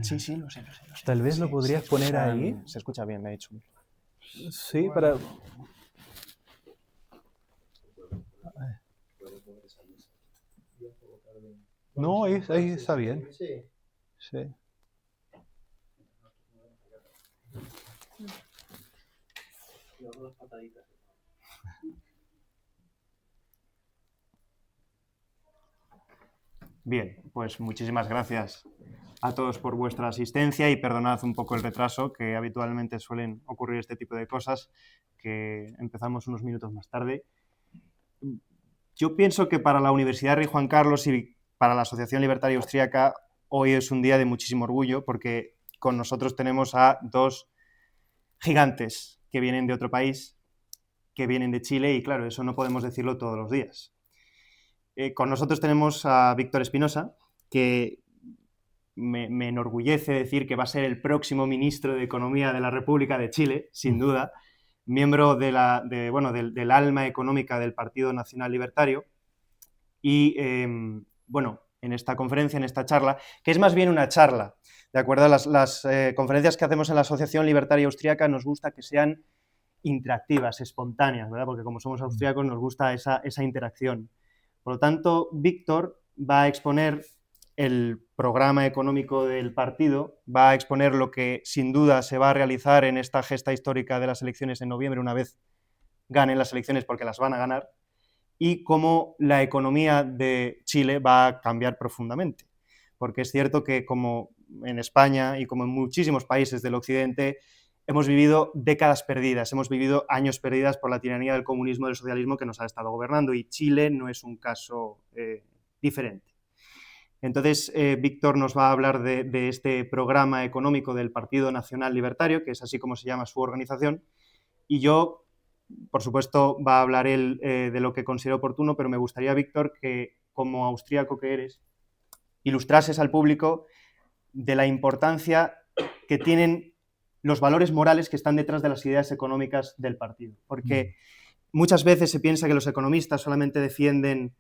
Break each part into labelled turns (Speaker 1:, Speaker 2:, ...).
Speaker 1: Sí, sí, lo sé.
Speaker 2: Tal vez lo podrías poner ahí.
Speaker 1: Se escucha bien, me ha dicho.
Speaker 2: Sí, para... No, ahí está bien. Sí.
Speaker 1: Bien, pues muchísimas gracias a todos por vuestra asistencia y perdonad un poco el retraso, que habitualmente suelen ocurrir este tipo de cosas, que empezamos unos minutos más tarde. Yo pienso que para la Universidad Rey Juan Carlos y para la Asociación Libertaria Austríaca hoy es un día de muchísimo orgullo porque con nosotros tenemos a dos gigantes que vienen de otro país, que vienen de Chile y claro, eso no podemos decirlo todos los días. Con nosotros tenemos a Víctor Espinosa, que me enorgullece decir que va a ser el próximo ministro de Economía de la República de Chile, sin duda, miembro del alma económica del Partido Nacional Libertario. Y, bueno, en esta conferencia, en esta charla, que es más bien una charla, ¿de acuerdo? Las conferencias que hacemos en la Asociación Libertaria Austríaca nos gusta que sean interactivas, espontáneas, ¿verdad? Porque como somos austríacos nos gusta esa interacción. Por lo tanto, Víctor va a exponer el programa económico del partido, va a exponer lo que sin duda se va a realizar en esta gesta histórica de las elecciones en noviembre, una vez ganen las elecciones, porque las van a ganar, y cómo la economía de Chile va a cambiar profundamente. Porque es cierto que como en España y como en muchísimos países del occidente, hemos vivido décadas perdidas, hemos vivido años perdidas por la tiranía del comunismo y del socialismo que nos ha estado gobernando, y Chile no es un caso diferente. Entonces, Víctor nos va a hablar de este programa económico del Partido Nacional Libertario, que es así como se llama su organización, y yo, por supuesto, va a hablar él de lo que considero oportuno, pero me gustaría, Víctor, que como austríaco que eres, ilustrases al público de la importancia que tienen los valores morales que están detrás de las ideas económicas del partido. Porque muchas veces se piensa que los economistas solamente defienden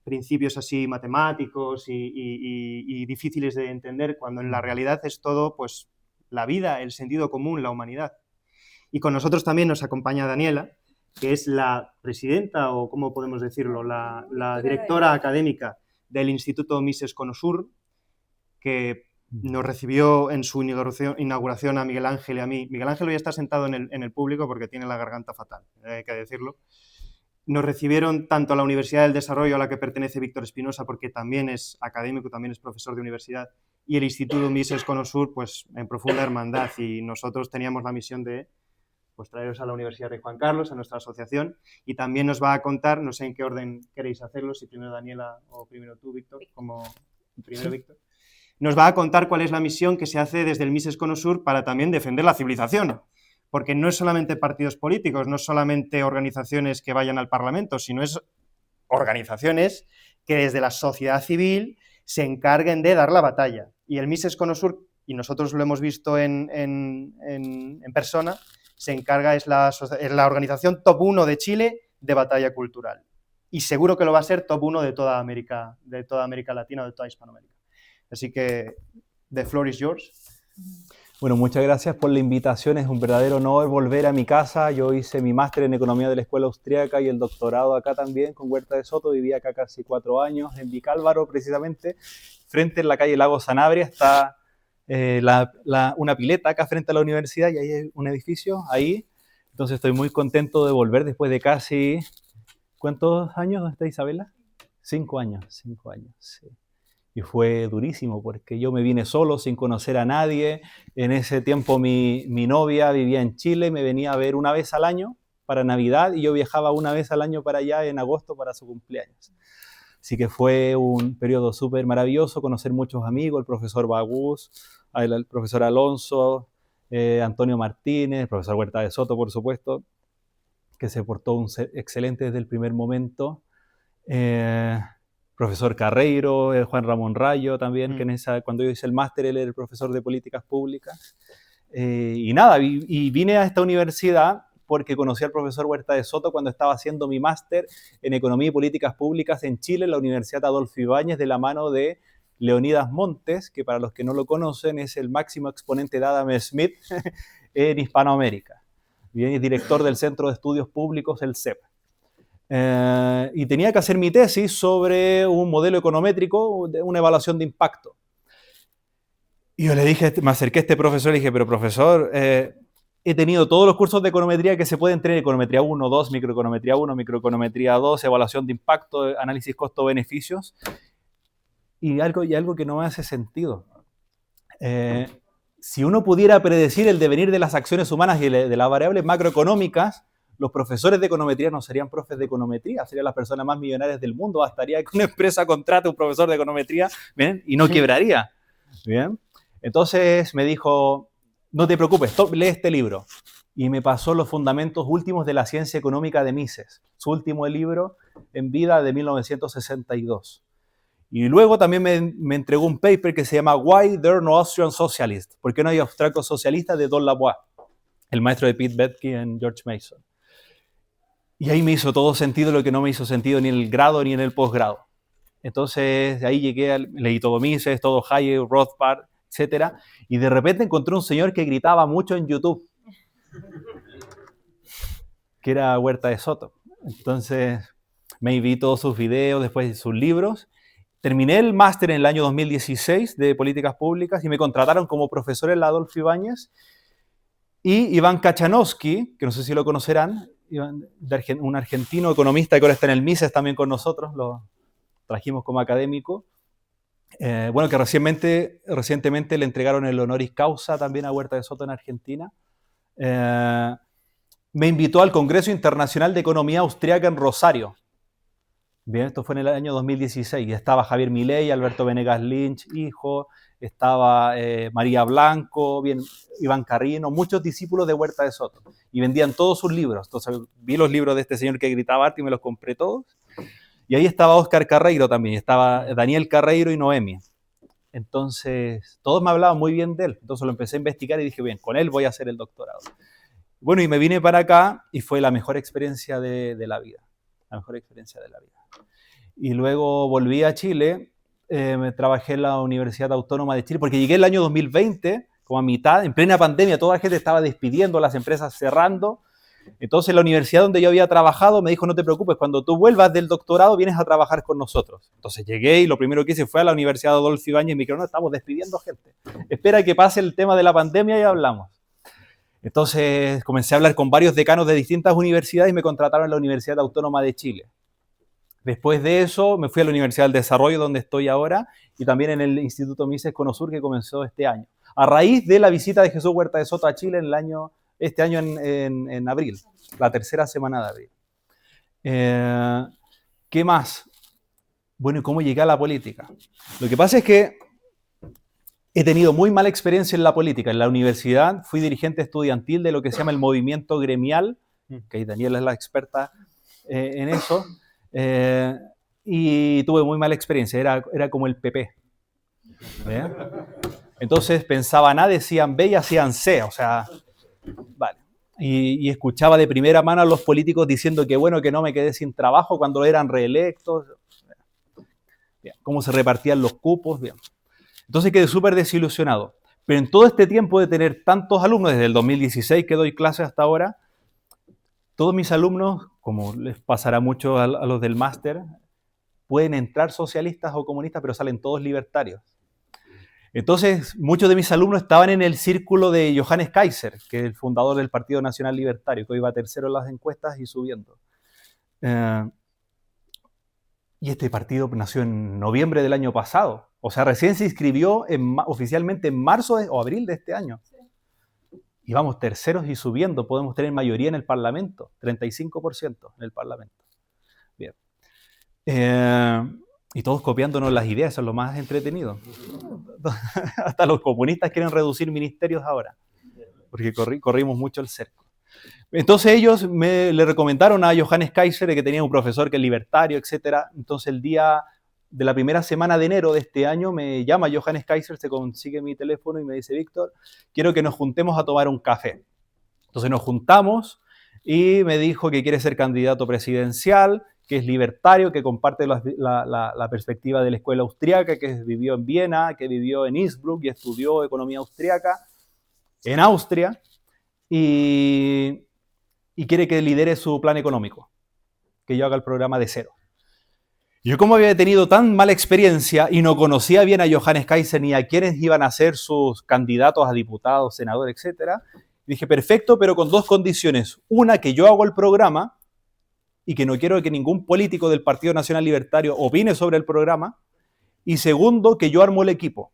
Speaker 1: principios así matemáticos y difíciles de entender, cuando en la realidad es todo, pues, la vida, el sentido común, la humanidad. Y con nosotros también nos acompaña Daniela, que es la presidenta, o cómo podemos decirlo, la directora académica del Instituto Mises Conosur, que nos recibió en su inauguración a Miguel Ángel y a mí. Miguel Ángel hoy está sentado en el público porque tiene la garganta fatal, hay que decirlo. Nos recibieron tanto a la Universidad del Desarrollo, a la que pertenece Víctor Espinosa, porque también es académico, también es profesor de universidad, y el Instituto Mises Conosur, pues en profunda hermandad, y nosotros teníamos la misión de pues traeros a la Universidad Rey Juan Carlos, a nuestra asociación, y también nos va a contar, no sé en qué orden queréis hacerlo, si primero Daniela o primero tú, Víctor, como primero Víctor, nos va a contar cuál es la misión que se hace desde el Mises Conosur para también defender la civilización, porque no es solamente partidos políticos, no es solamente organizaciones que vayan al Parlamento, sino es organizaciones que desde la sociedad civil se encarguen de dar la batalla. Y el Mises Conosur, y nosotros lo hemos visto en persona, se encarga, es la organización top 1 de Chile de batalla cultural. Y seguro que lo va a ser top 1 de toda América Latina o de toda Hispanoamérica. Así que, the floor is yours.
Speaker 2: Bueno, muchas gracias por la invitación. Es un verdadero honor volver a mi casa. Yo hice mi máster en Economía de la Escuela Austríaca y el doctorado acá también con Huerta de Soto. Viví acá casi 4 años, en Vicálvaro precisamente. Frente en la calle Lago Sanabria está una pileta acá frente a la universidad y ahí hay un edificio, ahí. Entonces estoy muy contento de volver después de casi... ¿Cuántos años? ¿Dónde está Isabela? 5 años, sí. Y fue durísimo porque yo me vine solo, sin conocer a nadie. En ese tiempo mi novia vivía en Chile, me venía a ver una vez al año para Navidad y yo viajaba una vez al año para allá en agosto para su cumpleaños. Así que fue un periodo súper maravilloso, conocer muchos amigos, el profesor Bagús, el profesor Alonso, Antonio Martínez, el profesor Huerta de Soto, por supuesto, que se portó excelente desde el primer momento. Profesor Carreiro, Juan Ramón Rayo también, que cuando yo hice el máster él era el profesor de políticas públicas. Y nada, y vine a esta universidad porque conocí al profesor Huerta de Soto cuando estaba haciendo mi máster en Economía y Políticas Públicas en Chile, en la Universidad Adolfo Ibáñez, de la mano de Leonidas Montes, que para los que no lo conocen es el máximo exponente de Adam Smith en Hispanoamérica. Bien, es director del Centro de Estudios Públicos, el CEP. Y tenía que hacer mi tesis sobre un modelo econométrico, una evaluación de impacto. Y yo le dije, me acerqué a este profesor y le dije, pero profesor, he tenido todos los cursos de econometría que se pueden tener, econometría 1, 2, microeconometría 1, microeconometría 2, evaluación de impacto, análisis costo-beneficios, y algo que no me hace sentido. Si uno pudiera predecir el devenir de las acciones humanas y de las variables macroeconómicas, los profesores de econometría no serían profes de econometría, serían las personas más millonarias del mundo. Bastaría que una empresa contrate a un profesor de econometría, ¿bien? Y no quebraría. ¿Bien? Entonces me dijo, no te preocupes, lee este libro. Y me pasó los fundamentos últimos de la ciencia económica de Mises, su último libro en vida de 1962. Y luego también me entregó un paper que se llama Why There Are No Austrian Socialists? ¿Por qué no hay austriacos socialistas? De Don Lavoie, el maestro de Pete Boettke en George Mason. Y ahí me hizo todo sentido lo que no me hizo sentido ni en el grado ni en el posgrado. Entonces, de ahí llegué, leí todo Mises, todo Hayek, Rothbard, etc. Y de repente encontré un señor que gritaba mucho en YouTube, que era Huerta de Soto. Entonces, me vi todos sus videos, después sus libros. Terminé el máster en el año 2016 de Políticas Públicas y me contrataron como profesor en la Adolfo Ibáñez. Y Iván Kachanowski, que no sé si lo conocerán, un argentino economista que ahora está en el Mises también con nosotros, lo trajimos como académico. Bueno, que recientemente le entregaron el honoris causa también a Huerta de Soto en Argentina. Me invitó al Congreso Internacional de Economía Austriaca en Rosario. Bien, esto fue en el año 2016. Y estaba Javier Milei, Alberto Venegas Lynch, hijo, estaba María Blanco, bien, Iván Carrino, muchos discípulos de Huerta de Soto. Y vendían todos sus libros. Entonces vi los libros de este señor que gritaba arte y me los compré todos. Y ahí estaba Óscar Carreiro también, estaba Daniel Carreiro y Noemi. Entonces, todos me hablaban muy bien de él. Entonces lo empecé a investigar y dije, bien, con él voy a hacer el doctorado. Bueno, y me vine para acá y fue la mejor experiencia de la vida. La mejor experiencia de la vida. Y luego volví a Chile, me trabajé en la Universidad Autónoma de Chile, porque llegué el año 2020, como a mitad, en plena pandemia, toda la gente estaba despidiendo, las empresas cerrando. Entonces la universidad donde yo había trabajado me dijo, no te preocupes, cuando tú vuelvas del doctorado vienes a trabajar con nosotros. Entonces llegué y lo primero que hice fue a la Universidad Adolfo Ibáñez y me dijeron, no, estamos despidiendo gente. Espera que pase el tema de la pandemia y hablamos. Entonces comencé a hablar con varios decanos de distintas universidades y me contrataron en la Universidad Autónoma de Chile. Después de eso me fui a la Universidad del Desarrollo, donde estoy ahora, y también en el Instituto Mises Conosur, que comenzó este año. A raíz de la visita de Jesús Huerta de Soto a Chile este año en abril, la tercera semana de abril. ¿Qué más? Bueno, ¿y cómo llegué a la política? Lo que pasa es que he tenido muy mala experiencia en la política. En la universidad fui dirigente estudiantil de lo que se llama el movimiento gremial, que ahí Daniela es la experta en eso, y tuve muy mala experiencia, era como el PP. ¿Ve? Entonces pensaban A, decían B y hacían C, o sea, vale. Y escuchaba de primera mano a los políticos diciendo que bueno que no me quedé sin trabajo cuando eran reelectos, bien, cómo se repartían los cupos, bien. Entonces quedé súper desilusionado. Pero en todo este tiempo de tener tantos alumnos, desde el 2016 que doy clases hasta ahora, todos mis alumnos, como les pasará mucho a los del máster, pueden entrar socialistas o comunistas, pero salen todos libertarios. Entonces, muchos de mis alumnos estaban en el círculo de Johannes Kaiser, que es el fundador del Partido Nacional Libertario, que hoy va tercero en las encuestas y subiendo. Y este partido nació en noviembre del año pasado. O sea, recién se inscribió oficialmente en marzo o abril de este año. Y vamos terceros y subiendo. Podemos tener mayoría en el Parlamento, 35% en el Parlamento. Bien. Y todos copiándonos las ideas, eso es lo más entretenido. Hasta los comunistas quieren reducir ministerios ahora, porque corrimos mucho el cerco. Entonces ellos le recomendaron a Johannes Kaiser, que tenía un profesor que es libertario, etc. Entonces el día de la primera semana de enero de este año me llama Johannes Kaiser, se consigue mi teléfono y me dice, Víctor, quiero que nos juntemos a tomar un café. Entonces nos juntamos y me dijo que quiere ser candidato presidencial, que es libertario, que comparte la perspectiva de la escuela austríaca, que vivió en Viena, que vivió en Innsbruck y estudió economía austríaca en Austria, y quiere que lidere su plan económico, que yo haga el programa de cero. Yo, como había tenido tan mala experiencia y no conocía bien a Johannes Kaiser ni a quienes iban a ser sus candidatos a diputados, senadores, etc., dije, perfecto, pero con dos condiciones. Una, que yo hago el programa y que no quiero que ningún político del Partido Nacional Libertario opine sobre el programa. Y segundo, que yo armo el equipo.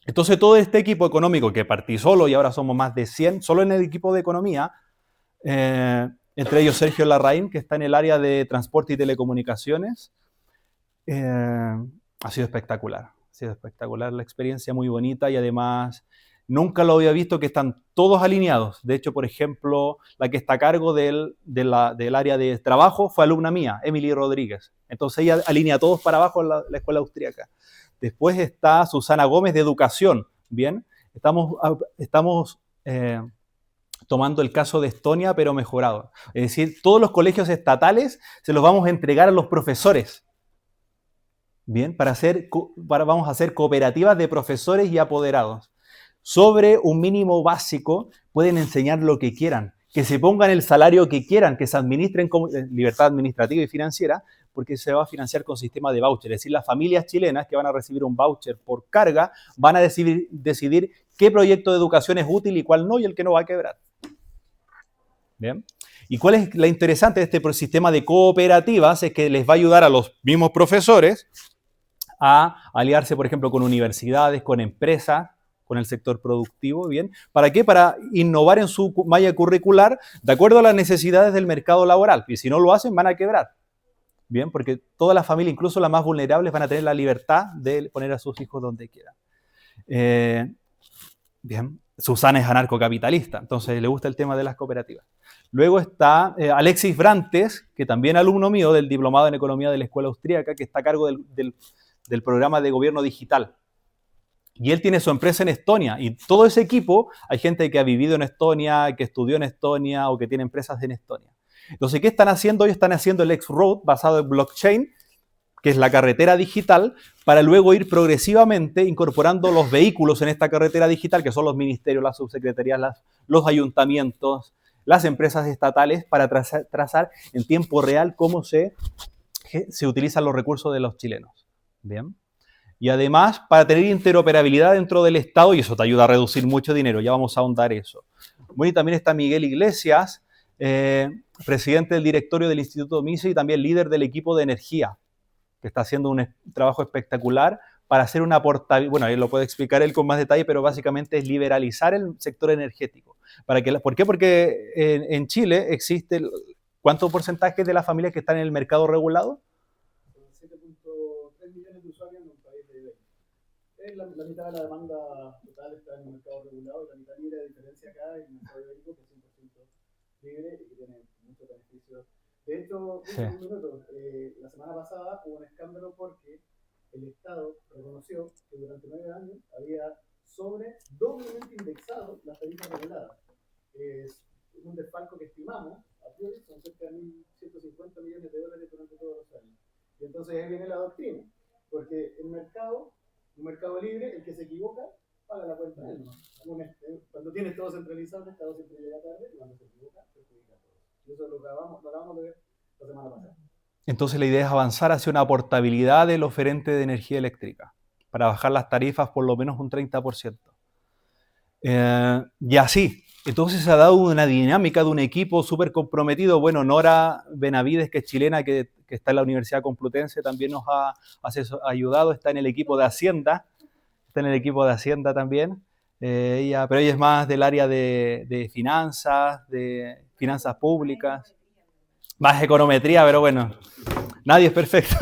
Speaker 2: Entonces, todo este equipo económico que partí solo, y ahora somos más de 100, solo en el equipo de economía, entre ellos Sergio Larraín, que está en el área de transporte y telecomunicaciones. Ha sido espectacular la experiencia, muy bonita, y además nunca lo había visto que están todos alineados. De hecho, por ejemplo, la que está a cargo del área de trabajo fue alumna mía, Emily Rodríguez. Entonces ella alinea a todos para abajo en la escuela austríaca. Después está Susana Gómez de Educación. Bien, estamos tomando el caso de Estonia, pero mejorado. Es decir, todos los colegios estatales se los vamos a entregar a los profesores. Bien, vamos a hacer cooperativas de profesores y apoderados. Sobre un mínimo básico pueden enseñar lo que quieran, que se pongan el salario que quieran, que se administren con libertad administrativa y financiera, porque se va a financiar con sistema de voucher. Es decir, las familias chilenas que van a recibir un voucher por carga van a decidir qué proyecto de educación es útil y cuál no, y el que no va a quebrar. Bien. ¿Y cuál es la interesante de este sistema de cooperativas? Es que les va a ayudar a los mismos profesores a aliarse, por ejemplo, con universidades, con empresas, con el sector productivo, ¿bien? ¿Para qué? Para innovar en su malla curricular de acuerdo a las necesidades del mercado laboral. Y si no lo hacen, van a quebrar, ¿bien? Porque todas las familias, incluso las más vulnerables, van a tener la libertad de poner a sus hijos donde quieran. Bien, Susana es anarcocapitalista, entonces le gusta el tema de las cooperativas. Luego está Alexis Brantes, que también es alumno mío del diplomado en economía de la escuela austríaca, que está a cargo del programa de gobierno digital. Y él tiene su empresa en Estonia. Y todo ese equipo, hay gente que ha vivido en Estonia, que estudió en Estonia o que tiene empresas en Estonia. Entonces, ¿qué están haciendo? Ellos están haciendo el X-Road basado en blockchain, que es la carretera digital, para luego ir progresivamente incorporando los vehículos en esta carretera digital, que son los ministerios, las subsecretarías, los ayuntamientos, las empresas estatales, para trazar en tiempo real cómo se utilizan los recursos de los chilenos. Bien. Y además, para tener interoperabilidad dentro del Estado, y eso te ayuda a reducir mucho dinero, ya vamos a ahondar eso. Bueno, y también está Miguel Iglesias, presidente del directorio del Instituto Mises y también líder del equipo de energía, que está haciendo un trabajo espectacular para hacer una portabilidad. Bueno, ahí lo puede explicar él con más detalle, pero básicamente es liberalizar el sector energético. ¿Por qué? Porque en Chile existe, ¿cuánto porcentaje de las familias que están en el mercado regulado?
Speaker 3: 7.3 millones de usuarios en un país de 20. La mitad de la demanda total está en el mercado regulado y la mitad libre. De diferencia acá en el mercado ibérico, que es 100% libre y que tiene muchos beneficios. De hecho, la semana pasada hubo un escándalo porque el Estado reconoció que durante 9 años había doblemente indexado las tarifas reguladas. Es un desfalco que estimamos, a priori, son cerca de $1.150 millones durante todos los años. Y entonces ahí viene la doctrina, porque el mercado, un mercado libre, el que se equivoca, paga la cuenta de él, ¿no? Cuando tienes todo centralizado, el Estado siempre llega tarde, y cuando se equivoca, perjudica a todos. Y eso lo acabamos de ver la semana pasada.
Speaker 2: Entonces la idea es avanzar hacia una portabilidad del oferente de energía eléctrica, para bajar las tarifas por lo menos un 30%. Y así, entonces se ha dado una dinámica de un equipo súper comprometido. Bueno, Nora Benavides, que es chilena, que está en la Universidad Complutense, también nos ha ayudado, está en el equipo de Hacienda, también. Pero ella es más del área de finanzas públicas, más econometría, pero bueno, nadie es perfecto.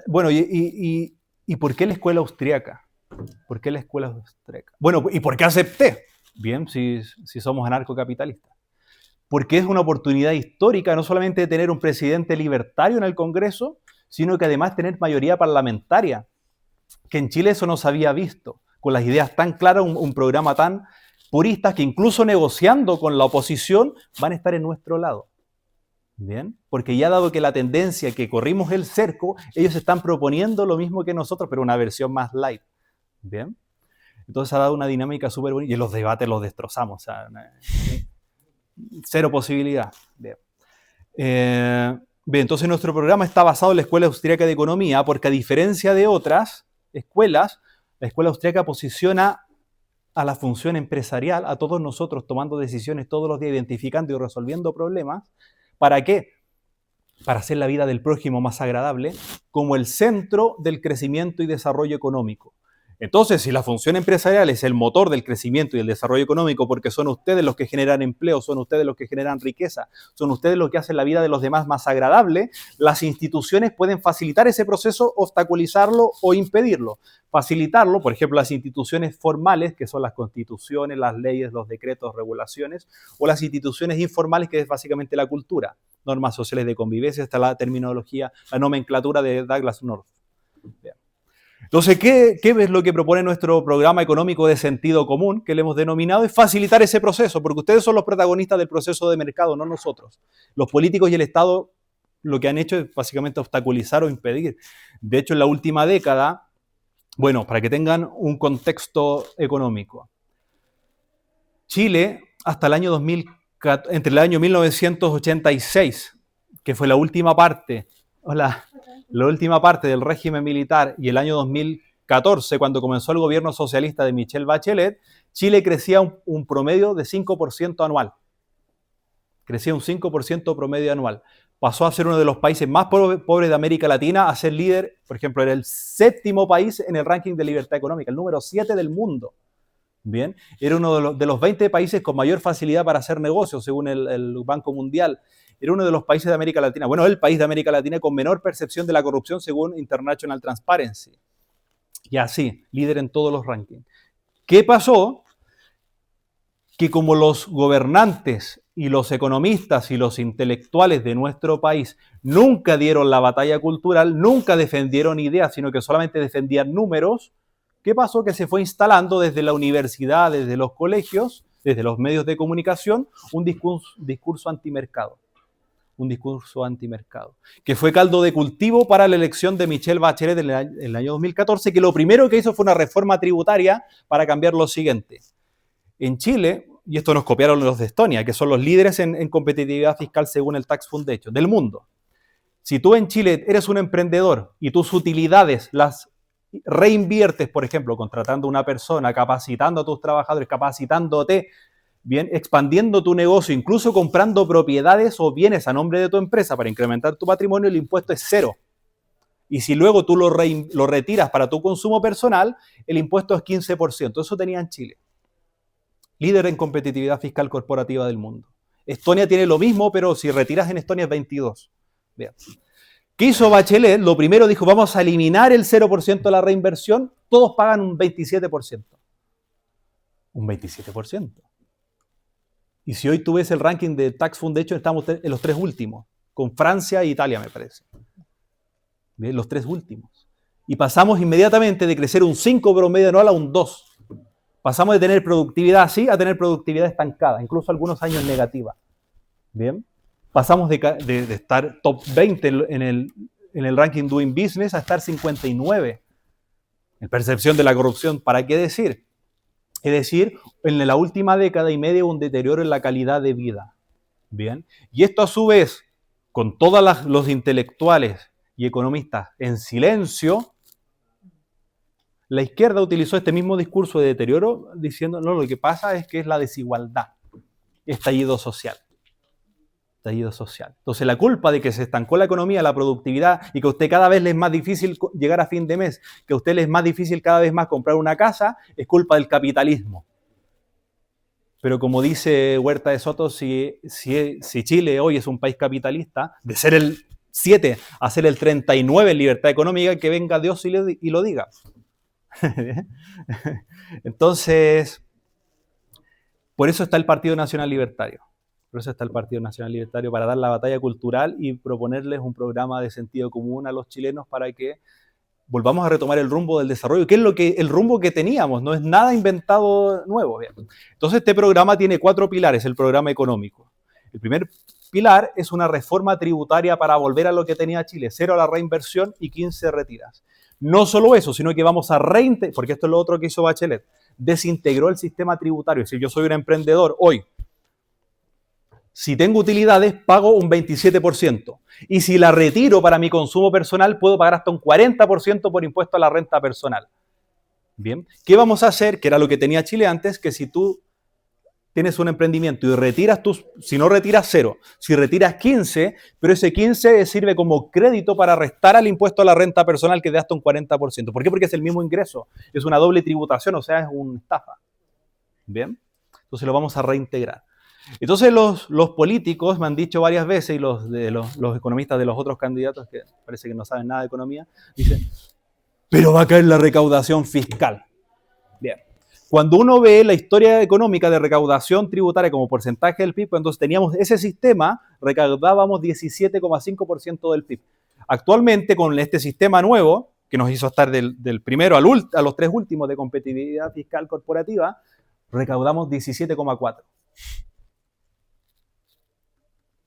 Speaker 2: Bueno, ¿y por qué la escuela austríaca? ¿Por qué la escuela austríaca? Bueno, ¿y por qué acepté? Bien, si somos anarcocapitalistas. Porque es una oportunidad histórica no solamente de tener un presidente libertario en el Congreso, sino que además tener mayoría parlamentaria, que en Chile eso no se había visto. con las ideas tan claras, un programa tan purista que incluso negociando con la oposición van a estar en nuestro lado. ¿Bien? Porque ya dado que la tendencia que corrimos el cerco, ellos están proponiendo lo mismo que nosotros, pero una versión más light. ¿Bien? Entonces ha dado una dinámica súper bonita y en los debates los destrozamos. O sea, cero posibilidad. Bien. Bien, entonces nuestro programa está basado en la Escuela Austríaca de Economía porque a diferencia de otras escuelas, la Escuela Austríaca posiciona a la función empresarial, a todos nosotros tomando decisiones todos los días, identificando y resolviendo problemas. ¿Para qué? Para hacer la vida del prójimo más agradable, como el centro del crecimiento y desarrollo económico. Entonces, si la función empresarial es el motor del crecimiento y el desarrollo económico, porque son ustedes los que generan empleo, son ustedes los que generan riqueza, son ustedes los que hacen la vida de los demás más agradable, las instituciones pueden facilitar ese proceso, obstaculizarlo o impedirlo. Facilitarlo, por ejemplo, las instituciones formales, que son las constituciones, las leyes, los decretos, regulaciones, o las instituciones informales, que es básicamente la cultura, normas sociales de convivencia, hasta la terminología, la nomenclatura de Douglas North. Bien. Entonces, ¿qué es lo que propone nuestro programa económico de sentido común, que le hemos denominado? Es facilitar ese proceso, porque ustedes son los protagonistas del proceso de mercado, no nosotros. Los políticos y el Estado lo que han hecho es básicamente obstaculizar o impedir. De hecho, en la última década, bueno, para que tengan un contexto económico, Chile, hasta el año 2014, entre el año 1986, que fue la última parte, la última parte del régimen militar y el año 2014, cuando comenzó el gobierno socialista de Michelle Bachelet, Chile crecía un promedio de 5% anual. Crecía un 5% promedio anual. Pasó a ser uno de los países más pobres de América Latina, a ser líder, por ejemplo, era el 7º país en el ranking de libertad económica, el número 7 del mundo. Bien, era uno de los 20 países con mayor facilidad para hacer negocios, según el Banco Mundial. Era uno de los países de América Latina, bueno, el país de América Latina con menor percepción de la corrupción según International Transparency. Y así, líder en todos los rankings. ¿Qué pasó? Que como los gobernantes y los economistas y los intelectuales de nuestro país nunca dieron la batalla cultural, nunca defendieron ideas, sino que solamente defendían números, ¿qué pasó? Que se fue instalando desde la universidad, desde los colegios, desde los medios de comunicación, un discurso antimercado. Un discurso antimercado, que fue caldo de cultivo para la elección de Michelle Bachelet en el año 2014, que lo primero que hizo fue una reforma tributaria para cambiar lo siguiente. En Chile, y esto nos copiaron los de Estonia, que son los líderes en competitividad fiscal según el Tax Foundation, del mundo. Si tú en Chile eres un emprendedor y tus utilidades las reinviertes, por ejemplo, contratando a una persona, capacitando a tus trabajadores, capacitándote, bien, expandiendo tu negocio, incluso comprando propiedades o bienes a nombre de tu empresa para incrementar tu patrimonio, el impuesto es 0. Y si luego tú lo retiras para tu consumo personal, el impuesto es 15%. Eso tenía en Chile. Líder en competitividad fiscal corporativa del mundo. Estonia tiene lo mismo, pero si retiras en Estonia es 22%. Bien. ¿Qué hizo Bachelet? Lo primero dijo, vamos a eliminar el 0% de la reinversión, todos pagan un 27%. Un 27%. Y si hoy tú ves el ranking de Tax Foundation, estamos en los 3 últimos, con Francia e Italia, me parece. ¿Ves? Los 3 últimos. Y pasamos inmediatamente de crecer un 5 promedio anual a un 2. Pasamos de tener productividad así a tener productividad estancada, incluso algunos años negativa. ¿Bien? Pasamos de estar top 20 en el ranking Doing Business a estar 59. En percepción de la corrupción, ¿para qué decir? Es decir, en la última década y media un deterioro en la calidad de vida. Bien. Y esto a su vez, con todos los intelectuales y economistas en silencio, la izquierda utilizó este mismo discurso de deterioro diciendo, no, lo que pasa es que es la desigualdad, estallido social. Estallido social. Entonces la culpa de que se estancó la economía, la productividad y que a usted cada vez le es más difícil llegar a fin de mes, que a usted le es más difícil cada vez más comprar una casa, es culpa del capitalismo. Pero como dice Huerta de Soto, si Chile hoy es un país capitalista, de ser el 7 a ser el 39 en libertad económica, que venga Dios y lo diga. Entonces, por eso está el Partido Nacional Libertario. Por eso está el Partido Nacional Libertario, para dar la batalla cultural y proponerles un programa de sentido común a los chilenos para que volvamos a retomar el rumbo del desarrollo, que es el rumbo que teníamos, no es nada inventado nuevo. Bien. Entonces este programa tiene 4 pilares, el programa económico. El primer pilar es una reforma tributaria para volver a lo que tenía Chile, 0 a la reinversión y 15 retiras. No solo eso, sino que vamos a reintegrar, porque esto es lo otro que hizo Bachelet, desintegró el sistema tributario. Es decir, yo soy un emprendedor hoy, si tengo utilidades, pago un 27%. Y si la retiro para mi consumo personal, puedo pagar hasta un 40% por impuesto a la renta personal. Bien, ¿qué vamos a hacer? Que era lo que tenía Chile antes, que si tú tienes un emprendimiento y retiras si no retiras 0, si retiras 15, pero ese 15 sirve como crédito para restar al impuesto a la renta personal que es de hasta un 40%. ¿Por qué? Porque es el mismo ingreso. Es una doble tributación, o sea, es una estafa. Bien, entonces lo vamos a reintegrar. Entonces los políticos me han dicho varias veces, y los economistas de los otros candidatos, que parece que no saben nada de economía, dicen, pero va a caer la recaudación fiscal. Bien. Cuando uno ve la historia económica de recaudación tributaria como porcentaje del PIB, entonces teníamos ese sistema, recaudábamos 17,5% del PIB. Actualmente, con este sistema nuevo, que nos hizo estar del primero a los 3 últimos de competitividad fiscal corporativa, recaudamos 17,4%.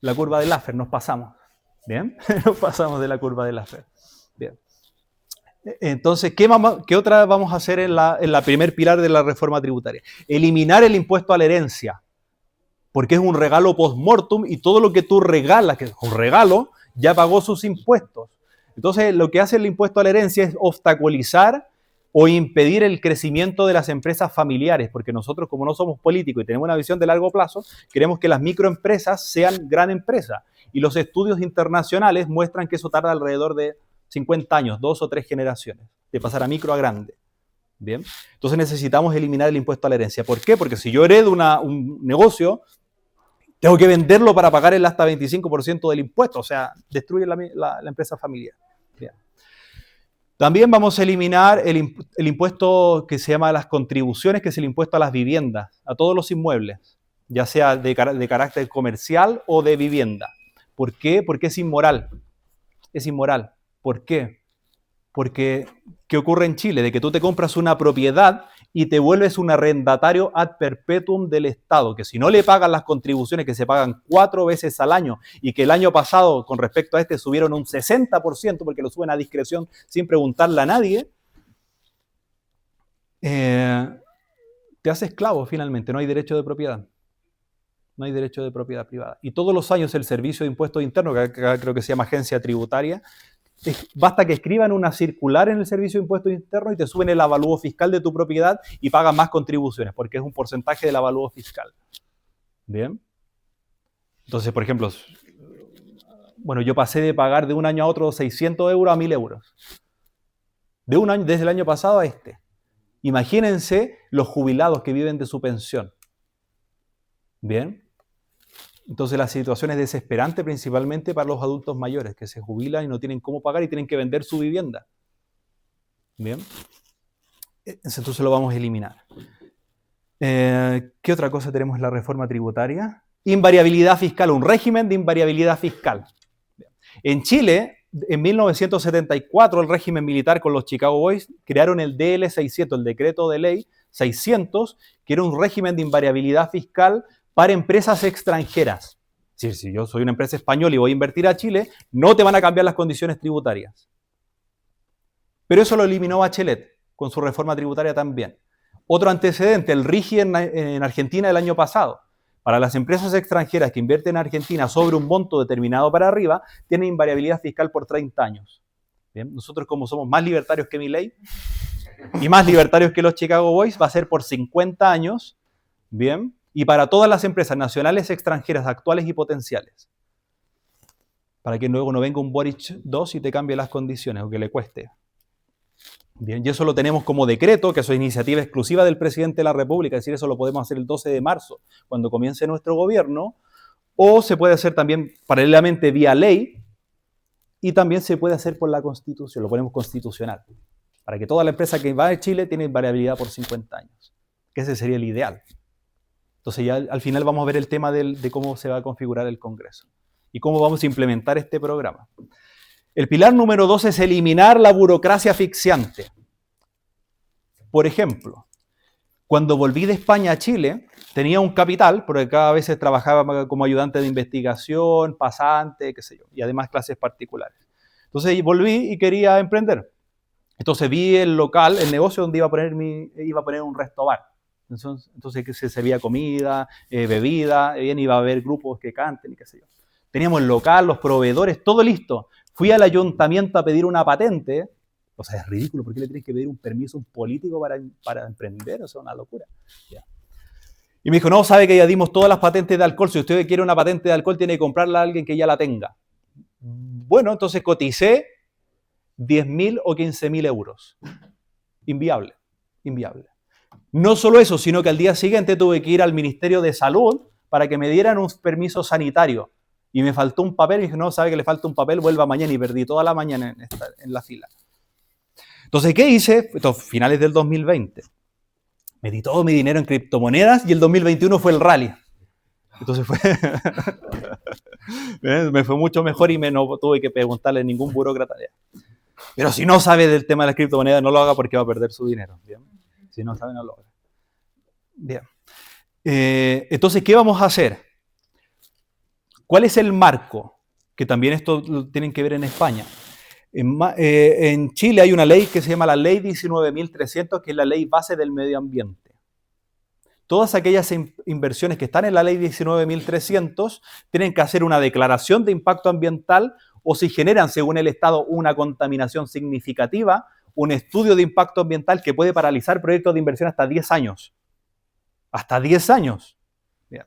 Speaker 2: La curva de Laffer, nos pasamos. ¿Bien? Nos pasamos de la curva de Laffer. Bien. Entonces, ¿qué otra vamos a hacer en la primer pilar de la reforma tributaria? Eliminar el impuesto a la herencia, porque es un regalo post-mortem y todo lo que tú regalas, que es un regalo, ya pagó sus impuestos. Entonces, lo que hace el impuesto a la herencia es obstaculizar o impedir el crecimiento de las empresas familiares, porque nosotros, como no somos políticos y tenemos una visión de largo plazo, queremos que las microempresas sean gran empresas. Y los estudios internacionales muestran que eso tarda alrededor de 50 años, 2 o 3 generaciones, de pasar a micro a grande. Bien. Entonces necesitamos eliminar el impuesto a la herencia. ¿Por qué? Porque si yo heredo un negocio, tengo que venderlo para pagar el hasta 25% del impuesto, o sea, destruye la empresa familiar. Bien. También vamos a eliminar el impuesto que se llama las contribuciones, que es el impuesto a las viviendas, a todos los inmuebles, ya sea de carácter comercial o de vivienda. ¿Por qué? Porque es inmoral. Es inmoral. ¿Por qué? Porque, ¿qué ocurre en Chile? De que tú te compras una propiedad y te vuelves un arrendatario ad perpetuum del Estado, que si no le pagan las contribuciones que se pagan 4 veces al año y que el año pasado con respecto a este subieron un 60% porque lo suben a discreción sin preguntarle a nadie, te haces esclavo finalmente, no hay derecho de propiedad. No hay derecho de propiedad privada. Y todos los años el Servicio de Impuestos Internos, que creo que se llama Agencia Tributaria, basta que escriban una circular en el Servicio de Impuestos Internos y te suben el avalúo fiscal de tu propiedad y pagan más contribuciones, porque es un porcentaje del avalúo fiscal. ¿Bien? Entonces, por ejemplo, bueno, yo pasé de pagar de un año a otro 600 euros a 1.000 euros. De un año, desde el año pasado a este. Imagínense los jubilados que viven de su pensión. ¿Bien? Entonces la situación es desesperante principalmente para los adultos mayores que se jubilan y no tienen cómo pagar y tienen que vender su vivienda. Bien. Entonces lo vamos a eliminar. ¿Qué otra cosa tenemos en la reforma tributaria? Invariabilidad fiscal, un régimen de invariabilidad fiscal. En Chile, en 1974, el régimen militar con los Chicago Boys crearon el DL 600, el decreto de ley 600, que era un régimen de invariabilidad fiscal para empresas extranjeras. Es decir, si yo soy una empresa española y voy a invertir a Chile, no te van a cambiar las condiciones tributarias. Pero eso lo eliminó Bachelet con su reforma tributaria también. Otro antecedente, el RIGI en Argentina el año pasado. Para las empresas extranjeras que invierten en Argentina sobre un monto determinado para arriba, tienen invariabilidad fiscal por 30 años. Bien, nosotros, como somos más libertarios que Milei y más libertarios que los Chicago Boys, va a ser por 50 años. Bien. Y para todas las empresas nacionales, extranjeras, actuales y potenciales. Para que luego no venga un Boric 2 y te cambie las condiciones o que le cueste. Bien, y eso lo tenemos como decreto, que eso es iniciativa exclusiva del presidente de la República, es decir, eso lo podemos hacer el 12 de marzo, cuando comience nuestro gobierno, o se puede hacer también paralelamente vía ley, y también se puede hacer por la Constitución, lo ponemos constitucional, para que toda la empresa que va a Chile tiene variabilidad por 50 años, que ese sería el ideal. Entonces ya al final vamos a ver el tema de cómo se va a configurar el Congreso y cómo vamos a implementar este programa. El pilar número 2 es eliminar la burocracia asfixiante. Por ejemplo, cuando volví de España a Chile, tenía un capital, porque cada vez trabajaba como ayudante de investigación, pasante, qué sé yo, y además clases particulares. Entonces volví y quería emprender. Entonces vi el local, el negocio donde iba a poner un resto bar. Entonces que se servía comida, bebida, bien, iba a haber grupos que canten y qué sé yo. Teníamos el local, los proveedores, todo listo. Fui al ayuntamiento a pedir una patente. O sea, es ridículo. ¿Por qué le tienes que pedir un permiso a un político para emprender? O sea, una locura. Ya. Y me dijo, no, sabe que ya dimos todas las patentes de alcohol. Si usted quiere una patente de alcohol, tiene que comprarla a alguien que ya la tenga. Bueno, entonces coticé 10.000 o 15.000 euros. Inviable, inviable. No solo eso, sino que al día siguiente tuve que ir al Ministerio de Salud para que me dieran un permiso sanitario. Y me faltó un papel. Y dije, no, sabe que le falta un papel, vuelva mañana. Y perdí toda la mañana en la fila. Entonces, ¿qué hice? Estos finales del 2020. Metí todo mi dinero en criptomonedas y el 2021 fue el rally. Entonces me fue mucho mejor y no tuve que preguntarle a ningún burócrata. Pero si no sabe del tema de las criptomonedas, no lo haga porque va a perder su dinero. ¿Bien? Si no sabe, no lo haga. Bien. Entonces, ¿qué vamos a hacer? ¿Cuál es el marco? Que también esto lo tienen que ver en España. En Chile hay una ley que se llama la Ley 19.300, que es la ley base del medio ambiente. Todas aquellas inversiones que están en la Ley 19.300 tienen que hacer una declaración de impacto ambiental o si generan, según el Estado, una contaminación significativa, un estudio de impacto ambiental que puede paralizar proyectos de inversión hasta 10 años. Hasta 10 años. Bien.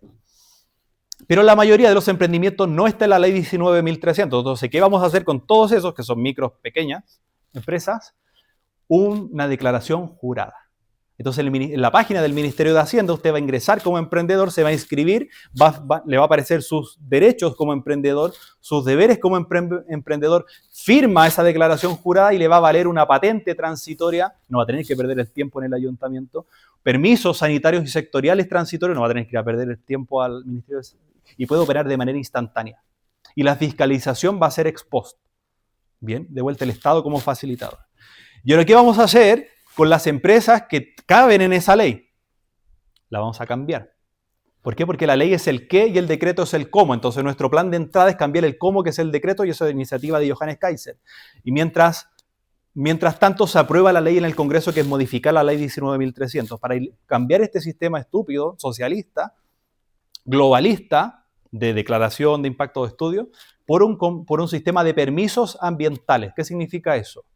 Speaker 2: Pero la mayoría de los emprendimientos no está en la ley 19.300. Entonces, ¿qué vamos a hacer con todos esos que son micros, pequeñas empresas? Una declaración jurada. Entonces, en la página del Ministerio de Hacienda, usted va a ingresar como emprendedor, se va a inscribir, le va a aparecer sus derechos como emprendedor, sus deberes como emprendedor, firma esa declaración jurada y le va a valer una patente transitoria, no va a tener que perder el tiempo en el ayuntamiento, permisos sanitarios y sectoriales transitorios, no va a tener que ir a perder el tiempo al Ministerio de Hacienda, y puede operar de manera instantánea. Y la fiscalización va a ser ex post. Bien, de vuelta el Estado como facilitador. Y ahora, ¿qué vamos a hacer con las empresas que caben en esa ley? La vamos a cambiar. ¿Por qué? Porque la ley es el qué y el decreto es el cómo. Entonces, nuestro plan de entrada es cambiar el cómo, que es el decreto, y eso es iniciativa de Johannes Kaiser. Y mientras tanto, se aprueba la ley en el Congreso, que es modificar la ley 19.300, para cambiar este sistema estúpido, socialista, globalista, de declaración de impacto de estudio, por un sistema de permisos ambientales. ¿Qué significa eso?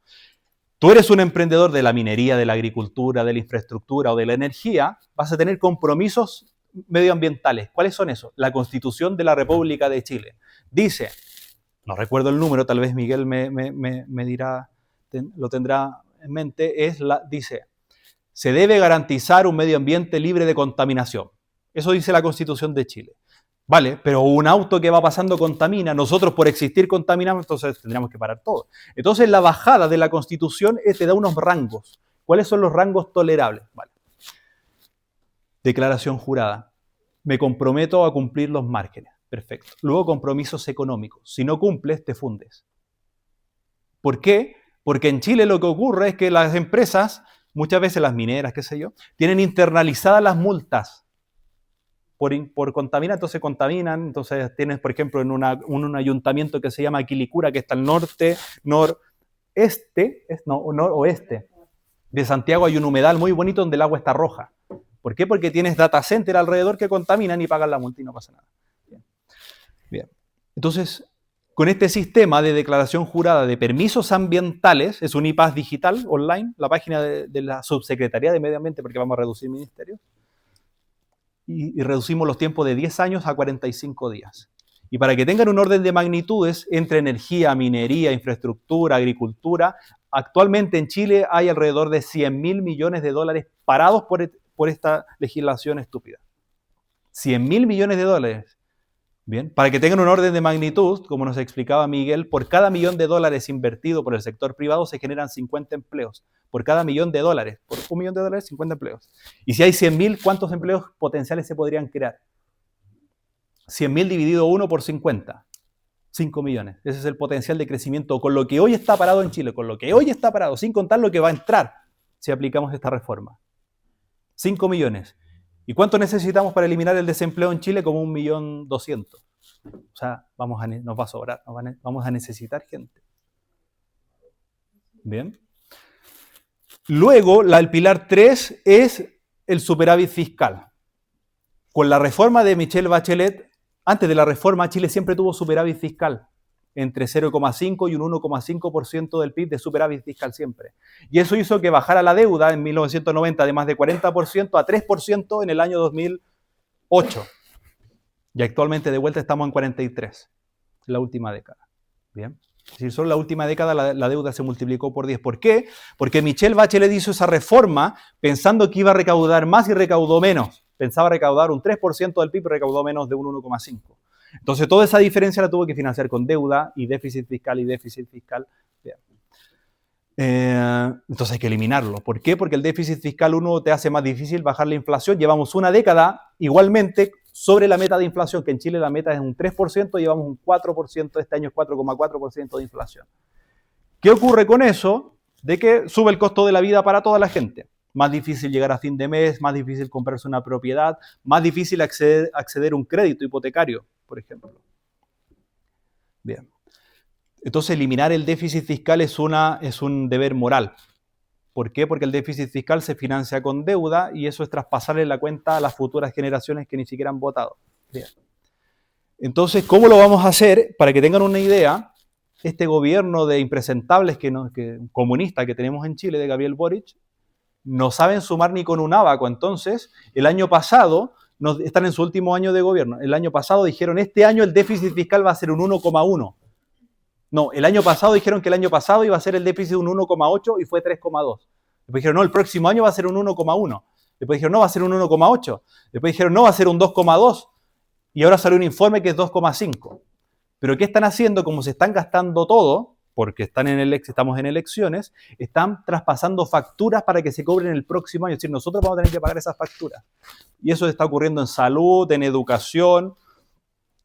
Speaker 2: Tú eres un emprendedor de la minería, de la agricultura, de la infraestructura o de la energía, vas a tener compromisos medioambientales. ¿Cuáles son esos? La Constitución de la República de Chile. Dice, no recuerdo el número, tal vez Miguel me dirá, lo tendrá en mente, dice, se debe garantizar un medio ambiente libre de contaminación. Eso dice la Constitución de Chile. Vale, pero un auto que va pasando contamina, nosotros por existir contaminamos, entonces tendríamos que parar todo. Entonces la bajada de la Constitución te da unos rangos. ¿Cuáles son los rangos tolerables? Vale. Declaración jurada. Me comprometo a cumplir los márgenes. Perfecto. Luego compromisos económicos. Si no cumples, te fundes. ¿Por qué? Porque en Chile lo que ocurre es que las empresas, muchas veces las mineras, qué sé yo, tienen internalizadas las multas. Por contaminar, entonces contaminan, entonces tienes, por ejemplo, en un ayuntamiento que se llama Quilicura, que está al norte, oeste de Santiago, hay un humedal muy bonito donde el agua está roja. ¿Por qué? Porque tienes data center alrededor que contaminan y pagan la multa y no pasa nada. Bien. Entonces, con este sistema de declaración jurada de permisos ambientales, es un IPAS digital online, la página de la Subsecretaría de Medio Ambiente, porque vamos a reducir ministerios, y reducimos los tiempos de 10 años a 45 días. Y para que tengan un orden de magnitudes entre energía, minería, infraestructura, agricultura, actualmente en Chile hay alrededor de 100.000 millones de dólares parados por esta legislación estúpida. 100.000 millones de dólares. Bien, para que tengan un orden de magnitud, como nos explicaba Miguel, por cada $1.000.000 invertido por el sector privado se generan 50 empleos. Por cada $1.000.000, por $1.000.000, 50 empleos. Y si hay 100.000, ¿cuántos empleos potenciales se podrían crear? 100.000 dividido 1 por 50. 5 millones. Ese es el potencial de crecimiento con lo que hoy está parado en Chile, con lo que hoy está parado, sin contar lo que va a entrar si aplicamos esta reforma. 5 millones. ¿Y cuánto necesitamos para eliminar el desempleo en Chile? Como 1.200.000. O sea, nos va a sobrar, vamos a necesitar gente. Bien. Luego, el pilar 3 es el superávit fiscal. Con la reforma de Michelle Bachelet, antes de la reforma, Chile siempre tuvo superávit fiscal, entre 0,5 y un 1,5% del PIB de superávit fiscal siempre. Y eso hizo que bajara la deuda en 1990 de más de 40% a 3% en el año 2008. Y actualmente de vuelta estamos en 43, en la última década. Bien. Es decir, solo en la última década la deuda se multiplicó por 10. ¿Por qué? Porque Michelle Bachelet hizo esa reforma pensando que iba a recaudar más y recaudó menos. Pensaba recaudar un 3% del PIB y recaudó menos de un 1,5%. Entonces, toda esa diferencia la tuvo que financiar con deuda y déficit fiscal y déficit fiscal. Bien. Entonces hay que eliminarlo. ¿Por qué? Porque el déficit fiscal, uno, te hace más difícil bajar la inflación. Llevamos una década igualmente sobre la meta de inflación, que en Chile la meta es un 3%, llevamos un 4%, este año es 4,4% de inflación. ¿Qué ocurre con eso? De que sube el costo de la vida para toda la gente. Más difícil llegar a fin de mes, más difícil comprarse una propiedad, más difícil acceder a un crédito hipotecario, por ejemplo. Bien. Entonces, eliminar el déficit fiscal es un deber moral. ¿Por qué? Porque el déficit fiscal se financia con deuda y eso es traspasarle la cuenta a las futuras generaciones que ni siquiera han votado. Bien. Entonces, ¿cómo lo vamos a hacer? Para que tengan una idea, este gobierno de impresentables comunista que tenemos en Chile, de Gabriel Boric, no saben sumar ni con un ábaco. Entonces, el año pasado, están en su último año de gobierno, el año pasado dijeron, este año el déficit fiscal va a ser un 1,1. No, el año pasado dijeron que el año pasado iba a ser el déficit un 1,8 y fue 3,2. Después dijeron, no, el próximo año va a ser un 1,1. Después dijeron, no, va a ser un 1,8. Después dijeron, no, va a ser un 2,2. Y ahora salió un informe que es 2,5. Pero ¿qué están haciendo? Como se están gastando todo, porque estamos en elecciones, están traspasando facturas para que se cobren el próximo año. Es decir, nosotros vamos a tener que pagar esas facturas. Y eso está ocurriendo en salud, en educación,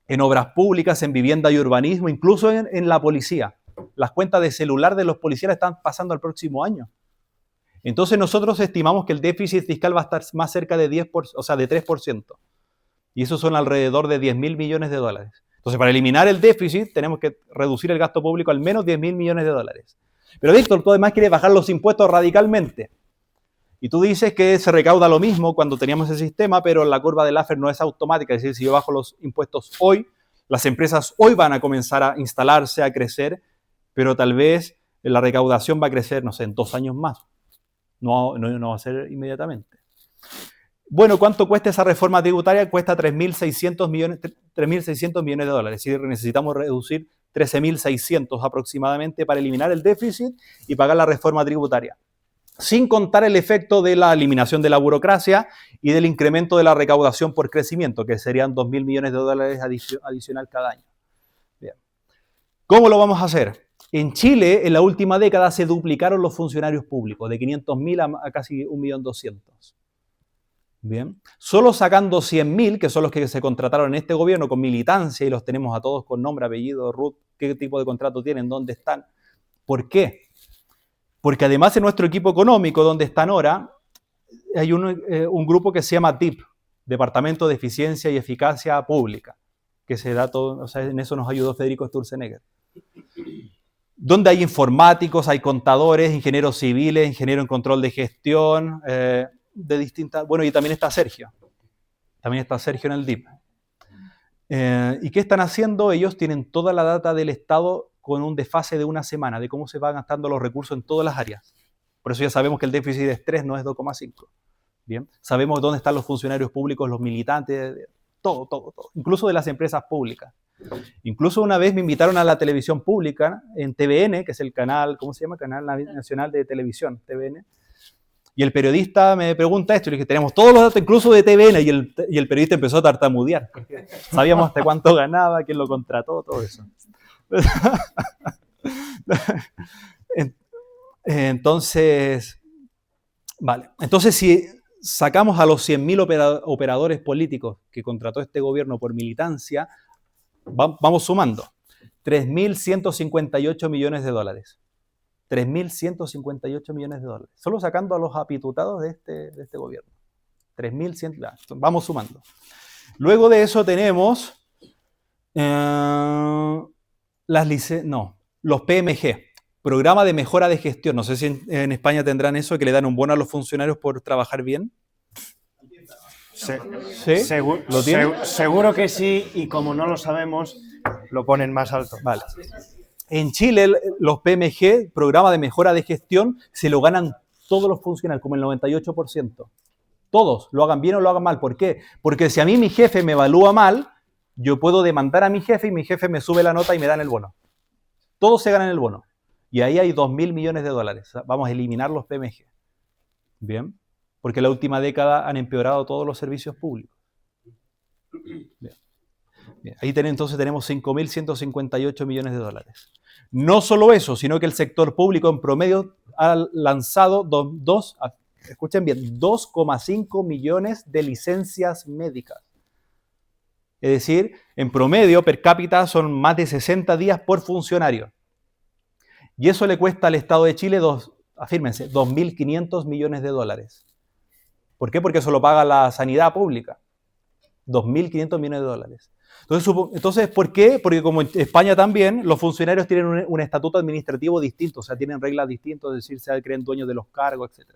Speaker 2: en obras públicas, en vivienda y urbanismo, incluso en la policía. Las cuentas de celular de los policías están pasando al próximo año. Entonces nosotros estimamos que el déficit fiscal va a estar más cerca de 10%, o sea, de 3%. Y eso son alrededor de 10.000 millones de dólares. Entonces, para eliminar el déficit, tenemos que reducir el gasto público al menos 10.000 millones de dólares. Pero Víctor, tú además quieres bajar los impuestos radicalmente. Y tú dices que se recauda lo mismo cuando teníamos ese sistema, pero la curva de Laffer no es automática. Es decir, si yo bajo los impuestos hoy, las empresas hoy van a comenzar a instalarse, a crecer, pero tal vez la recaudación va a crecer, no sé, en 2 años más. No va a ser inmediatamente. Bueno, ¿cuánto cuesta esa reforma tributaria? Cuesta 3.600 millones de dólares. Es decir, necesitamos reducir 13.600 aproximadamente para eliminar el déficit y pagar la reforma tributaria. Sin contar el efecto de la eliminación de la burocracia y del incremento de la recaudación por crecimiento, que serían 2.000 millones de dólares adicional cada año. Bien. ¿Cómo lo vamos a hacer? En Chile, en la última década, se duplicaron los funcionarios públicos, de 500.000 a casi 1.200.000. Bien. Solo sacando 100.000, que son los que se contrataron en este gobierno con militancia, y los tenemos a todos con nombre, apellido, RUT, qué tipo de contrato tienen, dónde están. ¿Por qué? Porque además en nuestro equipo económico, donde están ahora, hay un grupo que se llama DIP, Departamento de Eficiencia y Eficacia Pública, que se da todo, o sea, en eso nos ayudó Federico Sturzenegger. Donde hay informáticos, hay contadores, ingenieros civiles, ingenieros en control de gestión, de distintas... Bueno, y también está Sergio. También está Sergio en el DIP. ¿Y qué están haciendo? Ellos tienen toda la data del Estado con un desfase de una semana, de cómo se van gastando los recursos en todas las áreas. Por eso ya sabemos que el déficit es 3, no es 2,5. Bien. Sabemos dónde están los funcionarios públicos, los militantes, todo. Incluso de las empresas públicas. Incluso una vez me invitaron a la televisión pública, en TVN, que es el canal, ¿cómo se llama? Canal Nacional de Televisión, TVN. Y el periodista me pregunta esto, y le dije, tenemos todos los datos, incluso de TVN, y el periodista empezó a tartamudear. Sabíamos hasta cuánto ganaba, quién lo contrató, todo eso. Entonces, vale. Entonces, si sacamos a los 100.000 operadores políticos que contrató este gobierno por militancia, vamos sumando. 3.158 millones de dólares. 3.158 millones de dólares. Solo sacando a los apitutados de este gobierno. 3.100, vamos sumando. Luego de eso tenemos los PMG, Programa de Mejora de Gestión. No sé si en España tendrán eso, que le dan un bono a los funcionarios por trabajar bien.
Speaker 1: ¿Sí?
Speaker 2: ¿Lo tienen?
Speaker 1: Seguro que sí, y como no lo sabemos, lo ponen más alto.
Speaker 2: Vale. En Chile, los PMG, Programa de Mejora de Gestión, se lo ganan todos los funcionarios, como el 98%. Todos, lo hagan bien o lo hagan mal. ¿Por qué? Porque si a mí mi jefe me evalúa mal, yo puedo demandar a mi jefe y mi jefe me sube la nota y me dan el bono. Todos se ganan el bono. Y ahí hay 2.000 millones de dólares. Vamos a eliminar los PMG. Bien. Porque en la última década han empeorado todos los servicios públicos. Bien. Bien. Ahí entonces tenemos 5.158 millones de dólares. No solo eso, sino que el sector público en promedio ha lanzado escuchen bien, 2,5 millones de licencias médicas. Es decir, en promedio, per cápita, son más de 60 días por funcionario. Y eso le cuesta al Estado de Chile, afírmense, 2.500 millones de dólares. ¿Por qué? Porque eso lo paga la sanidad pública. 2.500 millones de dólares. Entonces, ¿por qué? Porque como en España también, los funcionarios tienen un estatuto administrativo distinto, o sea, tienen reglas distintas, es decir, se creen dueños de los cargos, etc.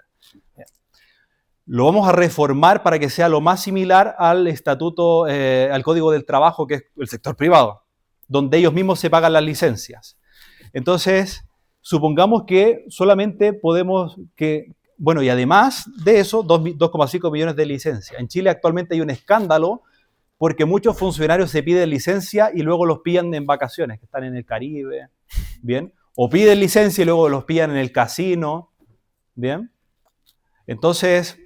Speaker 2: Lo vamos a reformar para que sea lo más similar al estatuto, al Código del Trabajo, que es el sector privado, donde ellos mismos se pagan las licencias. Entonces, supongamos que solamente podemos bueno, y además de eso, 2,5 millones de licencias. En Chile actualmente hay un escándalo porque muchos funcionarios se piden licencia y luego los pillan en vacaciones, que están en el Caribe, ¿bien? O piden licencia y luego los pillan en el casino, ¿bien? Entonces,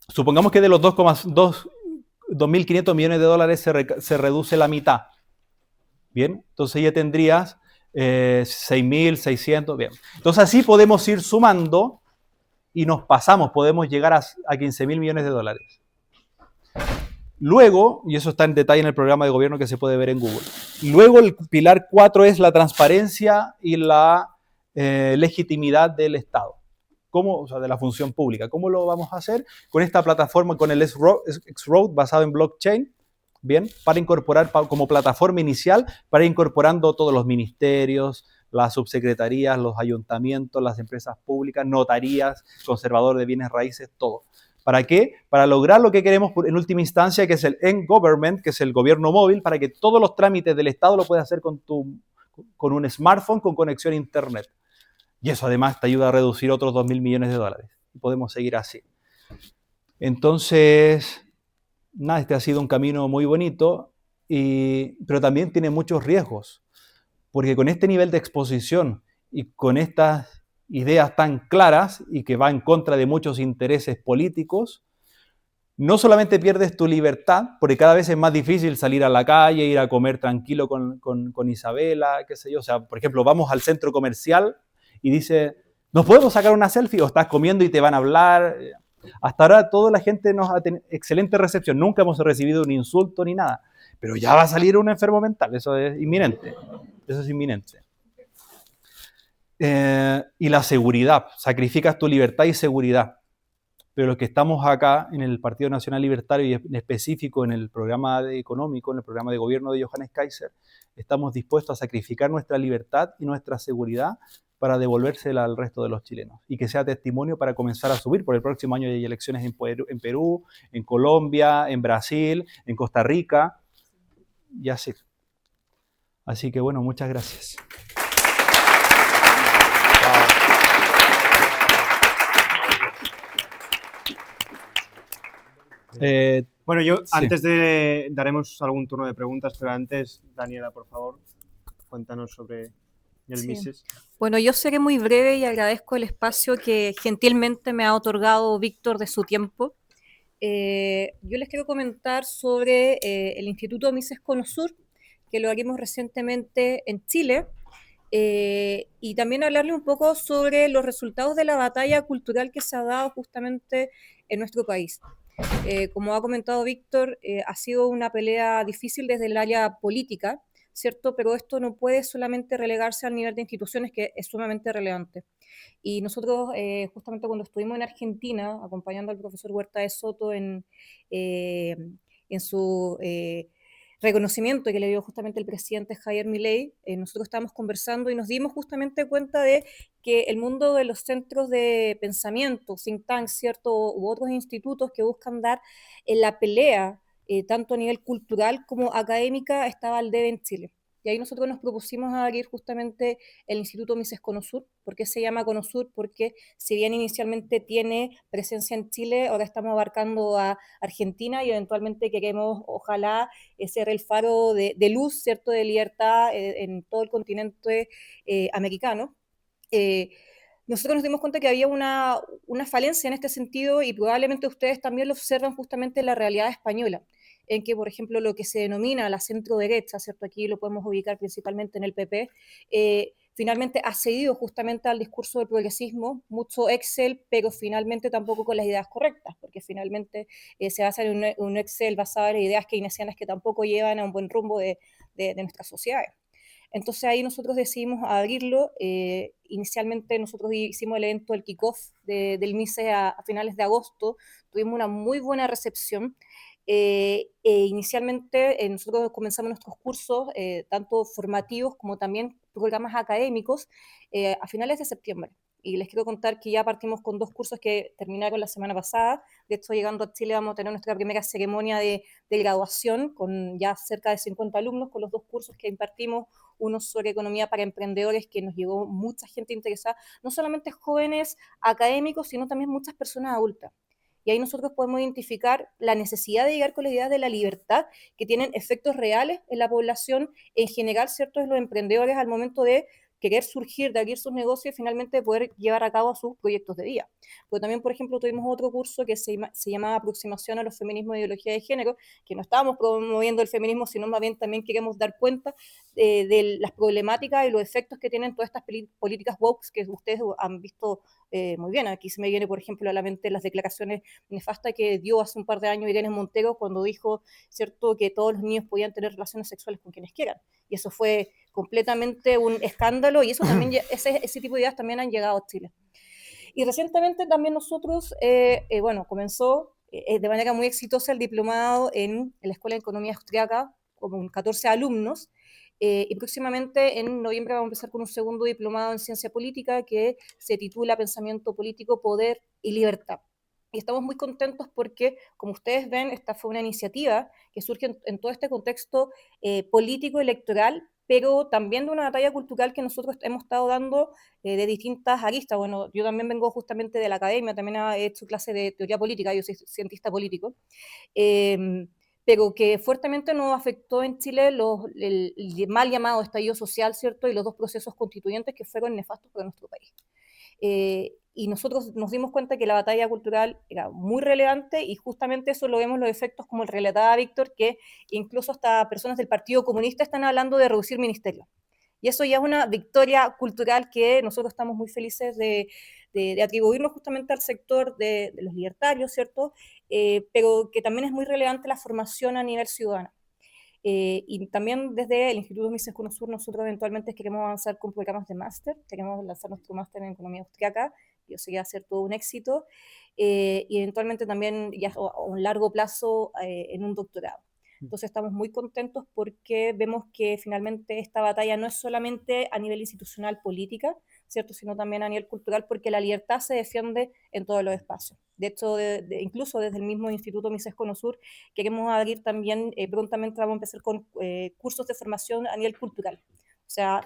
Speaker 2: supongamos que de los 2.500 millones de dólares se reduce la mitad, ¿bien? Entonces ya tendrías 6.600, bien. Entonces así podemos ir sumando y podemos llegar a 15.000 millones de dólares. Luego, y eso está en detalle en el programa de gobierno que se puede ver en Google, luego el pilar 4 es la transparencia y la legitimidad del Estado, o sea, de la función pública. ¿Cómo lo vamos a hacer? Con esta plataforma, con el X-Road basado en blockchain, bien, para incorporar como plataforma inicial, para ir incorporando todos los ministerios, las subsecretarías, los ayuntamientos, las empresas públicas, notarías, conservador de bienes raíces, todo. ¿Para qué? Para lograr lo que queremos en última instancia, que es el N-Government, que es el gobierno móvil, para que todos los trámites del Estado lo puedas hacer con un smartphone con conexión a Internet. Y eso además te ayuda a reducir otros 2.000 millones de dólares. Y podemos seguir así. Entonces, nada, este ha sido un camino muy bonito, pero también tiene muchos riesgos. Porque con este nivel de exposición y con estas ideas tan claras y que va en contra de muchos intereses políticos, no solamente pierdes tu libertad, porque cada vez es más difícil salir a la calle, ir a comer tranquilo con Isabela, qué sé yo. O sea, por ejemplo, vamos al centro comercial y dice, ¿nos podemos sacar una selfie? O estás comiendo y te van a hablar. Hasta ahora toda la gente nos ha tenido excelente recepción. Nunca hemos recibido un insulto ni nada. Pero ya va a salir un enfermo mental. Eso es inminente. Eso es inminente. Y la seguridad. Sacrificas tu libertad y seguridad. Pero los que estamos acá en el Partido Nacional Libertario y en específico en el programa económico, en el programa de gobierno de Johannes Kaiser, estamos dispuestos a sacrificar nuestra libertad y nuestra seguridad para devolvérsela al resto de los chilenos y que sea testimonio para comenzar a subir. Por el próximo año hay elecciones en Perú, en Colombia, en Brasil, en Costa Rica y así. Así que bueno, muchas gracias.
Speaker 1: Bueno, yo
Speaker 2: sí.
Speaker 1: antes daremos algún turno de preguntas, pero antes, Daniela, por favor, cuéntanos sobre el Mises.
Speaker 4: Bueno, yo seré muy breve y agradezco el espacio que gentilmente me ha otorgado Víctor de su tiempo. Yo les quiero comentar sobre el Instituto Mises Conosur, que lo abrimos recientemente en Chile, y también hablarle un poco sobre los resultados de la batalla cultural que se ha dado justamente en nuestro país. Como ha comentado Víctor, ha sido una pelea difícil desde el área política, ¿cierto? Pero esto no puede solamente relegarse al nivel de instituciones, que es sumamente relevante. Y nosotros, justamente cuando estuvimos en Argentina, acompañando al profesor Huerta de Soto en su reconocimiento que le dio justamente el presidente Javier Milei, nosotros estábamos conversando y nos dimos justamente cuenta de que el mundo de los centros de pensamiento, think tanks, ¿cierto?, u otros institutos que buscan dar la pelea, tanto a nivel cultural como académica, estaba al debe en Chile. Y ahí nosotros nos propusimos abrir justamente el Instituto Mises Conosur. ¿Por qué se llama Conosur? Porque si bien inicialmente tiene presencia en Chile, ahora estamos abarcando a Argentina y eventualmente queremos, ojalá, ser el faro de luz, ¿cierto?, de libertad en todo el continente americano. Nosotros nos dimos cuenta que había una falencia en este sentido y probablemente ustedes también lo observan justamente en la realidad española, en que, por ejemplo, lo que se denomina la centro-derecha, ¿cierto? Aquí lo podemos ubicar principalmente en el PP, finalmente ha cedido justamente al discurso del progresismo, mucho Excel, pero finalmente tampoco con las ideas correctas, porque finalmente se basa en un Excel basado en ideas keynesianas que tampoco llevan a un buen rumbo de nuestras sociedades. Entonces ahí nosotros decidimos abrirlo. Inicialmente nosotros hicimos el evento, el kickoff del MISE a finales de agosto. Tuvimos una muy buena recepción. Inicialmente nosotros comenzamos nuestros cursos, tanto formativos como también programas académicos, a finales de septiembre. Y les quiero contar que ya partimos con 2 cursos que terminaron la semana pasada. De hecho, llegando a Chile vamos a tener nuestra primera ceremonia de graduación con ya cerca de 50 alumnos con los 2 cursos que impartimos, uno sobre economía para emprendedores, que nos llegó mucha gente interesada, no solamente jóvenes académicos, sino también muchas personas adultas. Y ahí nosotros podemos identificar la necesidad de llegar con la idea de la libertad, que tienen efectos reales en la población en general, ¿cierto?, de los emprendedores al momento de querer surgir, de abrir sus negocios y finalmente poder llevar a cabo sus proyectos de vida. Pero también, por ejemplo, tuvimos otro curso que se llamaba Aproximación a los feminismos e ideología de género, que no estábamos promoviendo el feminismo, sino más bien también queremos dar cuenta de las problemáticas y los efectos que tienen todas estas políticas woke que ustedes han visto muy bien. Aquí se me viene, por ejemplo, a la mente las declaraciones nefastas que dio hace un par de años Irene Montero cuando dijo, ¿cierto?, que todos los niños podían tener relaciones sexuales con quienes quieran. Y eso fue completamente un escándalo y eso también, ese tipo de ideas también han llegado a Chile. Y recientemente también nosotros, comenzó de manera muy exitosa el diplomado en la Escuela de Economía Austriaca, con 14 alumnos, y próximamente en noviembre vamos a empezar con un segundo diplomado en Ciencia Política que se titula Pensamiento Político, Poder y Libertad. Y estamos muy contentos porque, como ustedes ven, esta fue una iniciativa que surge en todo este contexto político electoral, pero también de una batalla cultural que nosotros hemos estado dando de distintas aristas. Bueno, yo también vengo justamente de la academia, también he hecho clase de teoría política, yo soy cientista político, pero que fuertemente nos afectó en Chile el mal llamado estallido social, ¿cierto?, y los 2 procesos constituyentes que fueron nefastos para nuestro país. Y nosotros nos dimos cuenta que la batalla cultural era muy relevante y justamente eso lo vemos los efectos, como el relataba Víctor, que incluso hasta personas del Partido Comunista están hablando de reducir ministerios. Y eso ya es una victoria cultural que nosotros estamos muy felices de atribuirnos justamente al sector de los libertarios, ¿cierto? Pero que también es muy relevante la formación a nivel ciudadano. Y también desde el Instituto Mises Conosur nosotros eventualmente queremos avanzar con programas de máster, queremos lanzar nuestro máster en economía austriaca, y eso ya va a ser todo un éxito, y eventualmente también ya a un largo plazo en un doctorado. Entonces estamos muy contentos porque vemos que finalmente esta batalla no es solamente a nivel institucional política, ¿cierto?, sino también a nivel cultural, porque la libertad se defiende en todos los espacios. De hecho, incluso desde el mismo Instituto Mises Conosur queremos abrir también, prontamente vamos a empezar con cursos de formación a nivel cultural. O sea,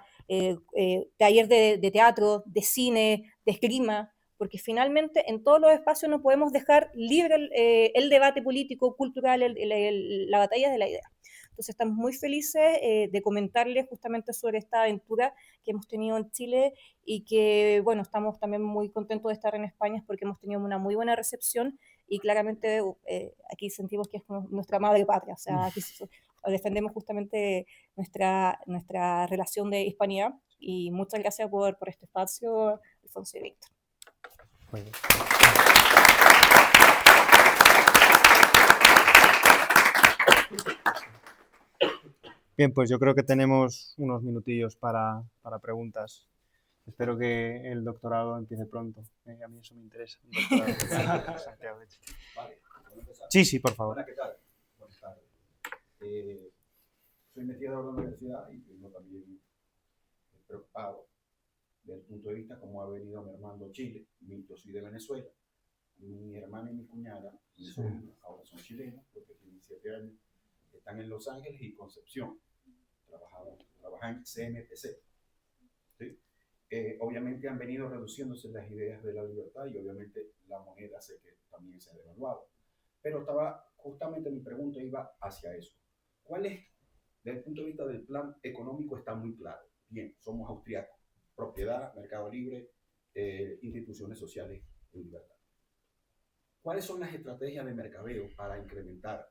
Speaker 4: taller de teatro, de cine, de esgrima, porque finalmente en todos los espacios no podemos dejar libre el debate político, cultural, la batalla de la idea. Entonces estamos muy felices de comentarles justamente sobre esta aventura que hemos tenido en Chile y que, bueno, estamos también muy contentos de estar en España porque hemos tenido una muy buena recepción y claramente aquí sentimos que es nuestra madre patria, o sea, aquí defendemos justamente nuestra relación de hispanidad y muchas gracias por este espacio, Alfonso y Víctor.
Speaker 2: Muy bien.
Speaker 1: Bien, pues yo creo que tenemos unos minutillos para preguntas. Espero que el doctorado empiece pronto. A mí eso me interesa. Un doctorado en Santiago de Chile.
Speaker 5: Vale, ¿puedo empezar?
Speaker 1: Sí, sí, por favor.
Speaker 5: Hola, ¿qué tal? Buenas tardes. Soy investigador de la universidad y vengo también preocupado desde el punto de vista cómo ha venido mermando Chile. Yo soy de Venezuela. Mi hermana y mi cuñada, mis sobrinos, ahora son chilenos porque tienen 7 años. Están en Los Ángeles y Concepción. Trabajan en CNPC. ¿Sí? Obviamente han venido reduciéndose las ideas de la libertad y obviamente la moneda sé que también se ha devaluado. Pero justamente mi pregunta iba hacia eso. ¿Cuál es, desde el punto de vista del plan económico, está muy claro? Bien, somos austriacos, propiedad, mercado libre, instituciones sociales y libertad. ¿Cuáles son las estrategias de mercadeo para incrementar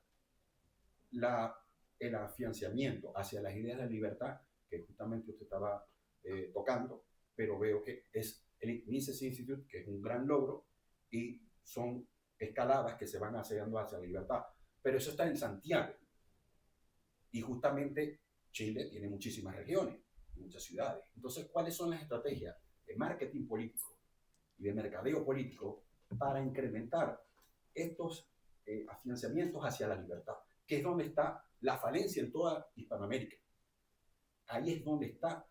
Speaker 5: el afianzamiento hacia las ideas de libertad que justamente usted estaba tocando? Pero veo que es el Mises Institute, que es un gran logro, y son escaladas que se van haciendo hacia la libertad. Pero eso está en Santiago. Y justamente Chile tiene muchísimas regiones, muchas ciudades. Entonces, ¿cuáles son las estrategias de marketing político y de mercadeo político para incrementar estos afianzamientos hacia la libertad? Que es donde está la falencia en toda Hispanoamérica. Ahí es donde está,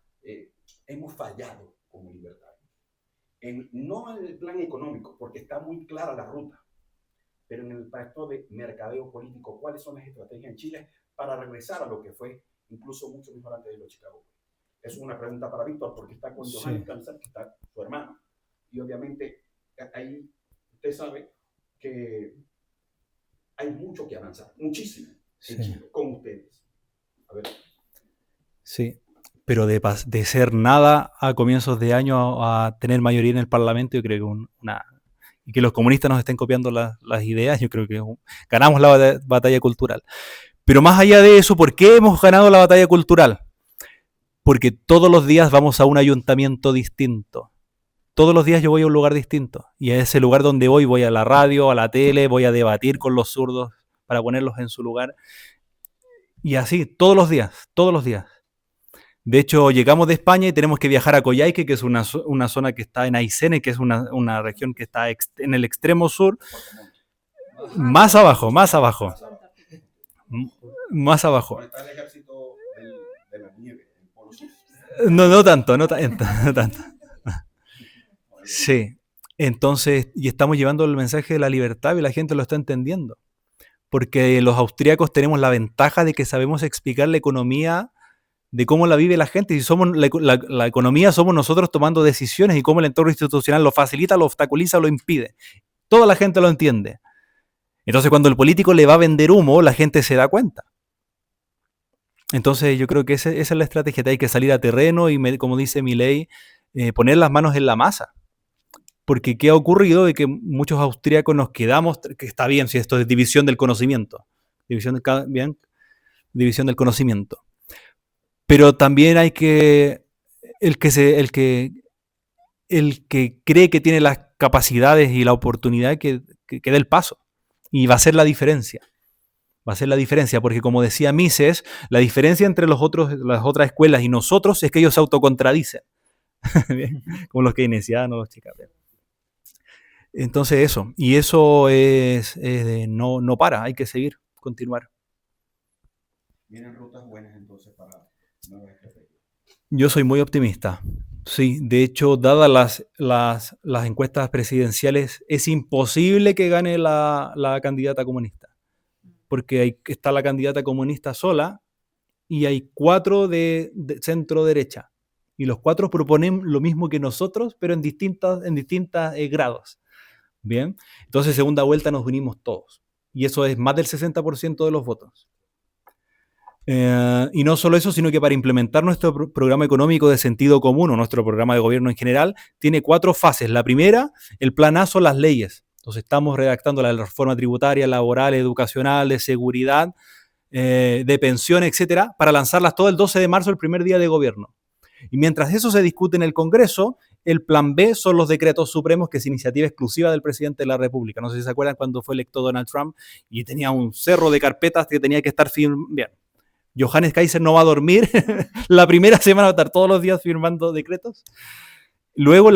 Speaker 5: hemos fallado como libertarios. No en el plan económico, porque está muy clara la ruta, pero en el aspecto de mercadeo político, ¿cuáles son las estrategias en Chile para regresar a lo que fue incluso mucho mejor antes de los Chicago? Es una pregunta para Víctor, porque está con Johannes Cáncer, que está su hermano. Y obviamente ahí usted sabe que hay mucho que avanzar, muchísimo en Chile, con ustedes. A ver.
Speaker 2: Sí, pero de ser nada a comienzos de año a tener mayoría en el Parlamento, yo creo que y que los comunistas nos estén copiando las ideas, yo creo que ganamos la batalla cultural. Pero más allá de eso, ¿por qué hemos ganado la batalla cultural? Porque todos los días vamos a un ayuntamiento distinto. Todos los días yo voy a un lugar distinto. Y a ese lugar donde voy a la radio, a la tele, voy a debatir con los zurdos para ponerlos en su lugar. Y así, todos los días, todos los días. De hecho, llegamos de España y tenemos que viajar a Coyhaique, que es una zona que está en Aysén, que es una región que está en el extremo sur. Más abajo. Más abajo.
Speaker 5: Está el ejército de la nieve, el Polo Sur.
Speaker 2: No tanto. Sí. Entonces, y estamos llevando el mensaje de la libertad y la gente lo está entendiendo. Porque los austríacos tenemos la ventaja de que sabemos explicar la economía de cómo la vive la gente. Si somos la economía somos nosotros tomando decisiones y cómo el entorno institucional lo facilita, lo obstaculiza, lo impide. Toda la gente lo entiende. Entonces, cuando el político le va a vender humo, la gente se da cuenta. Entonces, yo creo que esa es la estrategia. Hay que salir a terreno y, como dice Milei, poner las manos en la masa. Porque ¿qué ha ocurrido? De que muchos austríacos nos quedamos, que está bien si esto es división del conocimiento. División del conocimiento. Pero también hay que el que cree que tiene las capacidades y la oportunidad que dé el paso. Y va a ser la diferencia. Va a ser la diferencia, porque como decía Mises, la diferencia entre las otras escuelas y nosotros es que ellos se autocontradicen. Como los keynesianos, los chicanos. Entonces eso. Y eso no para, hay que seguir, continuar.
Speaker 5: Vienen rutas buenas entonces para nuevas estrategias.
Speaker 2: Yo soy muy optimista. Sí, de hecho, dadas las encuestas presidenciales, es imposible que gane la candidata comunista. Porque está la candidata comunista sola y hay 4 de centro derecha. Y los 4 proponen lo mismo que nosotros, pero en distintos grados. Bien, entonces segunda vuelta nos unimos todos. Y eso es más del 60% de los votos. Y no solo eso, sino que para implementar nuestro programa económico de sentido común o nuestro programa de gobierno en general, tiene 4 fases. La primera, el plan A son las leyes. Entonces estamos redactando la reforma tributaria, laboral, educacional, de seguridad, de pensión, etcétera, para lanzarlas todo el 12 de marzo, el primer día de gobierno. Y mientras eso se discute en el Congreso, el plan B son los decretos supremos, que es iniciativa exclusiva del presidente de la República. No sé si se acuerdan cuando fue electo Donald Trump y tenía un cerro de carpetas que tenía que estar bien. Johannes Kaiser no va a dormir, la primera semana va a estar todos los días firmando decretos. Luego,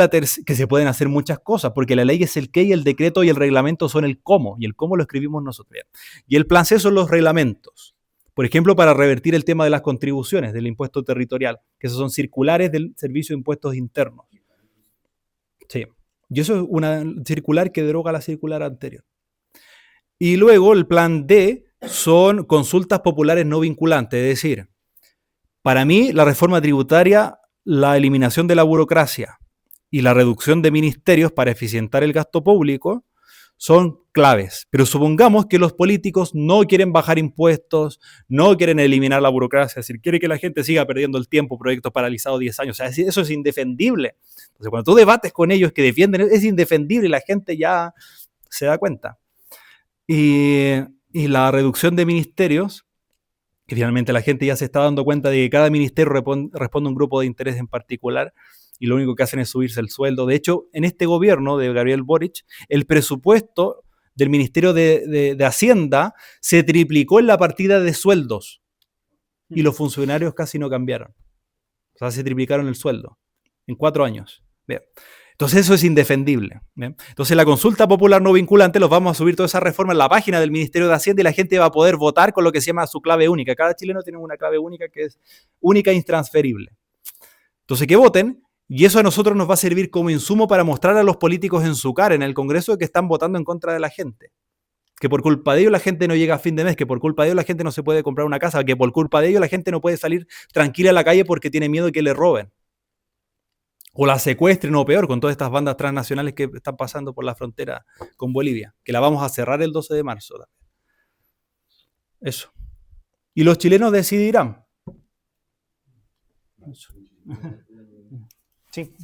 Speaker 2: que se pueden hacer muchas cosas, porque la ley es el qué y el decreto y el reglamento son el cómo, y el cómo lo escribimos nosotros. Y el plan C son los reglamentos. Por ejemplo, para revertir el tema de las contribuciones del impuesto territorial, que esos son circulares del Servicio de Impuestos Internos. Sí. Y eso es una circular que deroga la circular anterior. Y luego el plan D son consultas populares no vinculantes, es decir, para mí la reforma tributaria, la eliminación de la burocracia y la reducción de ministerios para eficientar el gasto público son claves. Pero supongamos que los políticos no quieren bajar impuestos, no quieren eliminar la burocracia, es decir, quieren que la gente siga perdiendo el tiempo, proyectos paralizados 10 años. O sea, eso es indefendible. Entonces, cuando tú debates con ellos que defienden, es indefendible y la gente ya se da cuenta. Y la reducción de ministerios, que finalmente la gente ya se está dando cuenta de que cada ministerio responde a un grupo de interés en particular y lo único que hacen es subirse el sueldo. De hecho, en este gobierno de Gabriel Boric, el presupuesto del Ministerio de Hacienda se triplicó en la partida de sueldos y los funcionarios casi no cambiaron. O sea, se triplicaron el sueldo en 4 años. Bien. Entonces eso es indefendible. ¿Bien? Entonces la consulta popular no vinculante, los vamos a subir toda esa reforma en la página del Ministerio de Hacienda y la gente va a poder votar con lo que se llama su clave única. Cada chileno tiene una clave única que es única e intransferible. Entonces que voten y eso a nosotros nos va a servir como insumo para mostrar a los políticos en su cara, en el Congreso, que están votando en contra de la gente. Que por culpa de ellos la gente no llega a fin de mes, que por culpa de ellos la gente no se puede comprar una casa, que por culpa de ellos la gente no puede salir tranquila a la calle porque tiene miedo de que le roben. O la secuestren, o peor, con todas estas bandas transnacionales que están pasando por la frontera con Bolivia, que la vamos a cerrar el 12 de marzo. Eso. Y los chilenos decidirán. Eso.
Speaker 1: Sí.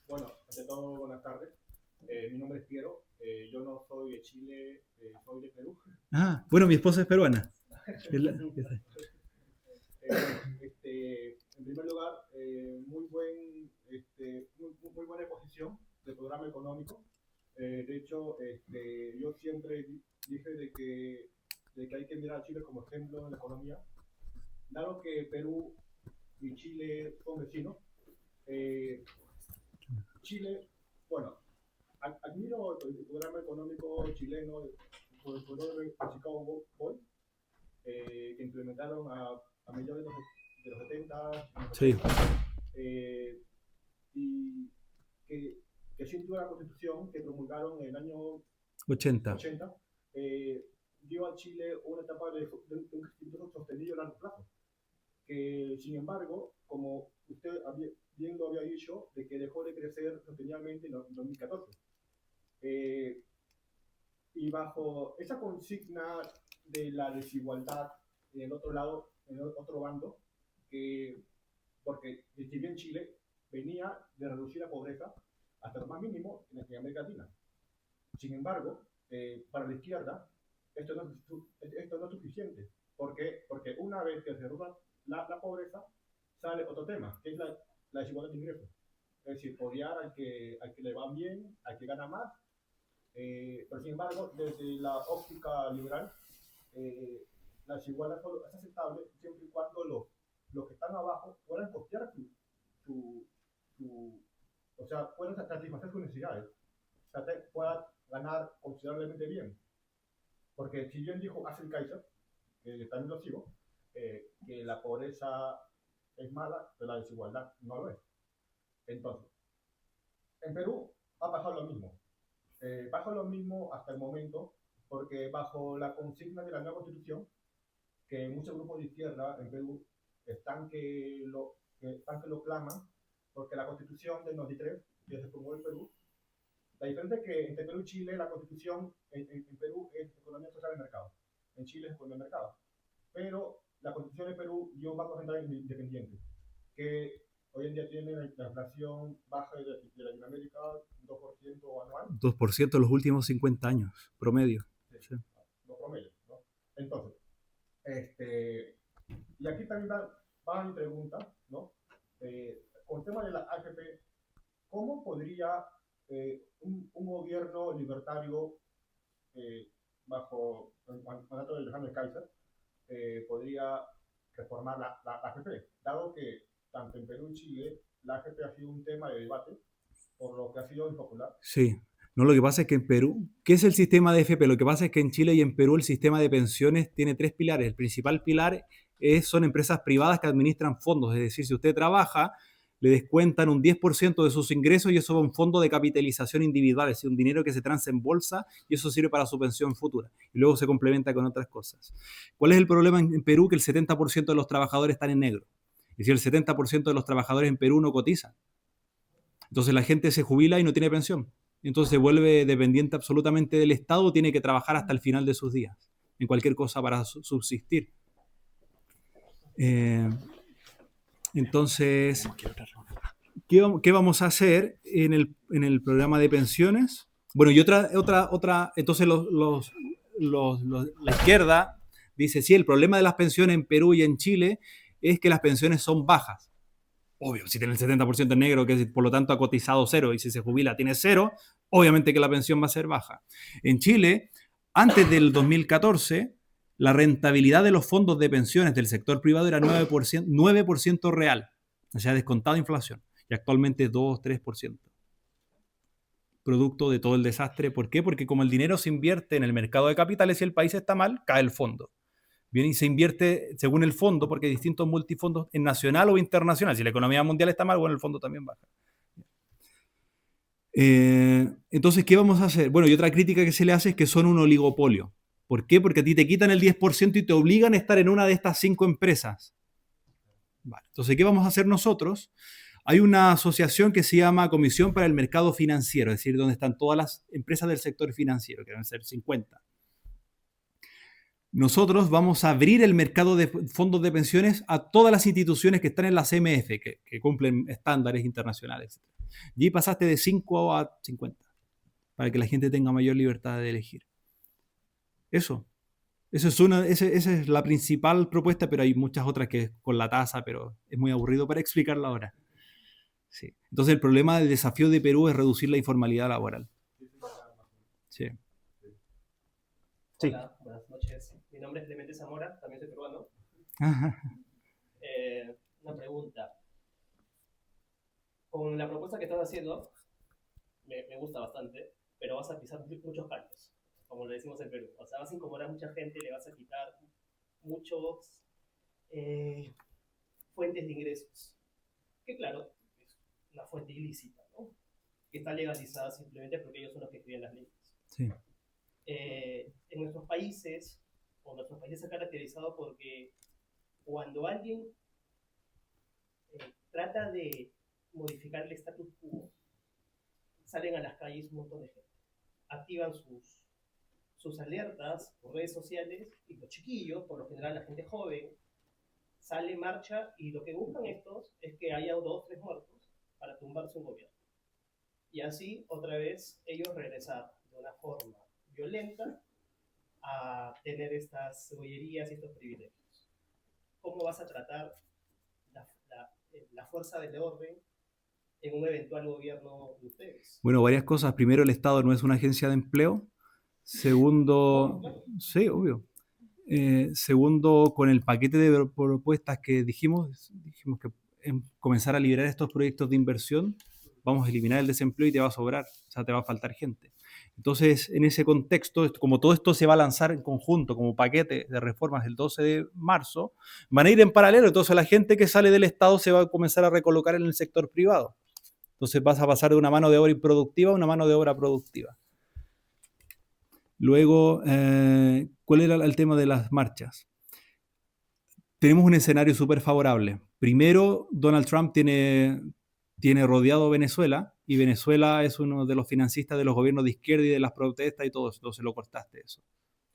Speaker 3: Bueno, ante todo, buenas tardes. Mi nombre es Piero. Yo no soy de Chile, soy de Perú.
Speaker 2: Ah, bueno, mi esposa es peruana.
Speaker 3: En primer lugar, muy buena exposición del programa económico. De hecho, yo siempre dije de que hay que mirar a Chile como ejemplo en la economía. Dado que Perú y Chile son vecinos, Chile, bueno, admiro el programa económico chileno, sobre todo el Chicago Boys, que implementaron a mediados de los 70.
Speaker 2: Sí.
Speaker 3: Y que sintió la Constitución que promulgaron en el año
Speaker 2: 80.
Speaker 3: Dio a Chile una etapa de un crecimiento sostenido a largo plazo. Que, sin embargo, como usted bien lo había dicho, de que dejó de crecer sostenidamente en 2014. Y bajo esa consigna de la desigualdad en el otro lado, en el otro bando, porque si bien Chile venía de reducir la pobreza hasta lo más mínimo en América Latina. Sin embargo, para la izquierda, esto no es suficiente. ¿Por qué? Porque una vez que se reduce la pobreza, sale otro tema, que es la desigualdad de ingresos. Es decir, odiar al que le va bien, al que gana más. Pero sin embargo, desde la óptica liberal, la desigualdad es aceptable siempre y cuando los que están abajo puedan costear o sea, puedan satisfacer sus necesidades, puedan ganar considerablemente bien. Porque si bien dijo Axel Kaiser, también lo sigo, que la pobreza es mala, pero la desigualdad no lo es. Entonces, en Perú ha pasado lo mismo. Pasó lo mismo hasta el momento, porque bajo la consigna de la nueva constitución, que muchos grupos de izquierda en Perú están que lo claman, porque la constitución del 93, que se promulgó en Perú, la diferencia es que entre Perú y Chile, la constitución en Perú es economía social de mercado, en Chile es economía de mercado, pero la constitución de Perú dio un Banco Central independiente, que hoy en día tiene la inflación baja de Latinoamérica, 2% anual.
Speaker 2: 2% en los últimos 50 años, promedio.
Speaker 3: Sí. Los promedios, ¿no? Entonces, y aquí también va mi pregunta, ¿no? Con el tema de la AFP, ¿cómo podría un gobierno libertario bajo el mandato de Johannes Kaiser podría reformar la AFP, dado que tanto en Perú y Chile la AFP ha sido un tema de debate, por lo que ha sido impopular.
Speaker 2: Sí. No, lo que pasa es que en Perú, ¿qué es el sistema de FP? Lo que pasa es que en Chile y en Perú el sistema de pensiones tiene 3 pilares. El principal pilar son empresas privadas que administran fondos. Es decir, si usted trabaja, le descuentan un 10% de sus ingresos y eso va a un fondo de capitalización individual, es decir, un dinero que se transa en bolsa y eso sirve para su pensión futura. Y luego se complementa con otras cosas. ¿Cuál es el problema en Perú? Que el 70% de los trabajadores están en negro. Es decir, el 70% de los trabajadores en Perú no cotizan. Entonces la gente se jubila y no tiene pensión. Entonces se vuelve dependiente absolutamente del Estado, tiene que trabajar hasta el final de sus días, en cualquier cosa para subsistir. Entonces, ¿qué vamos a hacer en el programa de pensiones? Bueno, y entonces la izquierda dice, sí, el problema de las pensiones en Perú y en Chile es que las pensiones son bajas. Obvio, si tiene el 70% en negro, que por lo tanto ha cotizado cero, y si se jubila tiene cero, obviamente que la pensión va a ser baja. En Chile, antes del 2014, la rentabilidad de los fondos de pensiones del sector privado era 9% real, o sea, descontado inflación, y actualmente es 2-3%. Producto de todo el desastre. ¿Por qué? Porque como el dinero se invierte en el mercado de capitales y el país está mal, cae el fondo. Bien, y se invierte según el fondo, porque hay distintos multifondos en nacional o internacional. Si la economía mundial está mal, bueno, el fondo también baja. Entonces, ¿qué vamos a hacer? Bueno, y otra crítica que se le hace es que son un oligopolio. ¿Por qué? Porque a ti te quitan el 10% y te obligan a estar en una de estas 5 empresas. Vale. Entonces, ¿qué vamos a hacer nosotros? Hay una asociación que se llama Comisión para el Mercado Financiero, es decir, donde están todas las empresas del sector financiero, que deben ser 50. Nosotros vamos a abrir el mercado de fondos de pensiones a todas las instituciones que están en la CMF, que cumplen estándares internacionales. Y pasaste de 5 a 50, para que la gente tenga mayor libertad de elegir. Esa es la principal propuesta, pero hay muchas otras que es con la tasa, pero es muy aburrido para explicarla ahora. Sí. Entonces el problema del desafío de Perú es reducir la informalidad laboral. Sí.
Speaker 6: Hola, buenas noches. Mi nombre es Clemente Zamora, también soy peruano. Una pregunta. Con la propuesta que estás haciendo, me gusta bastante, pero vas a pisar muchos callos, como le decimos en Perú. O sea, vas a incomodar a mucha gente, le vas a quitar muchos fuentes de ingresos. Que claro, es una fuente ilícita, ¿no? Que está legalizada simplemente porque ellos son los que escriben las leyes.
Speaker 2: Sí.
Speaker 6: En nuestros países se ha caracterizado porque cuando alguien trata de modificar el status quo, salen a las calles un montón de gente, activan sus alertas por redes sociales y los chiquillos, por lo general la gente joven, sale, marcha y lo que buscan estos es que haya 2 o 3 muertos para tumbarse un gobierno. Y así otra vez ellos regresar de una forma violenta a tener estas cebollerías y estos privilegios. ¿Cómo vas a tratar la fuerza del orden en un eventual gobierno de ustedes?
Speaker 2: Bueno, varias cosas. Primero, el Estado no es una agencia de empleo. Segundo, sí, obvio. Segundo, con el paquete de propuestas que dijimos que comenzar a liberar estos proyectos de inversión, vamos a eliminar el desempleo y te va a sobrar, o sea, te va a faltar gente. Entonces, en ese contexto, como todo esto se va a lanzar en conjunto como paquete de reformas el 12 de marzo, van a ir en paralelo. Entonces, la gente que sale del Estado se va a comenzar a recolocar en el sector privado. Entonces, vas a pasar de una mano de obra improductiva a una mano de obra productiva. Luego, ¿cuál era el tema de las marchas? Tenemos un escenario súper favorable. Primero, Donald Trump tiene rodeado Venezuela, y Venezuela es uno de los financistas de los gobiernos de izquierda y de las protestas y todo eso. Entonces lo cortaste eso.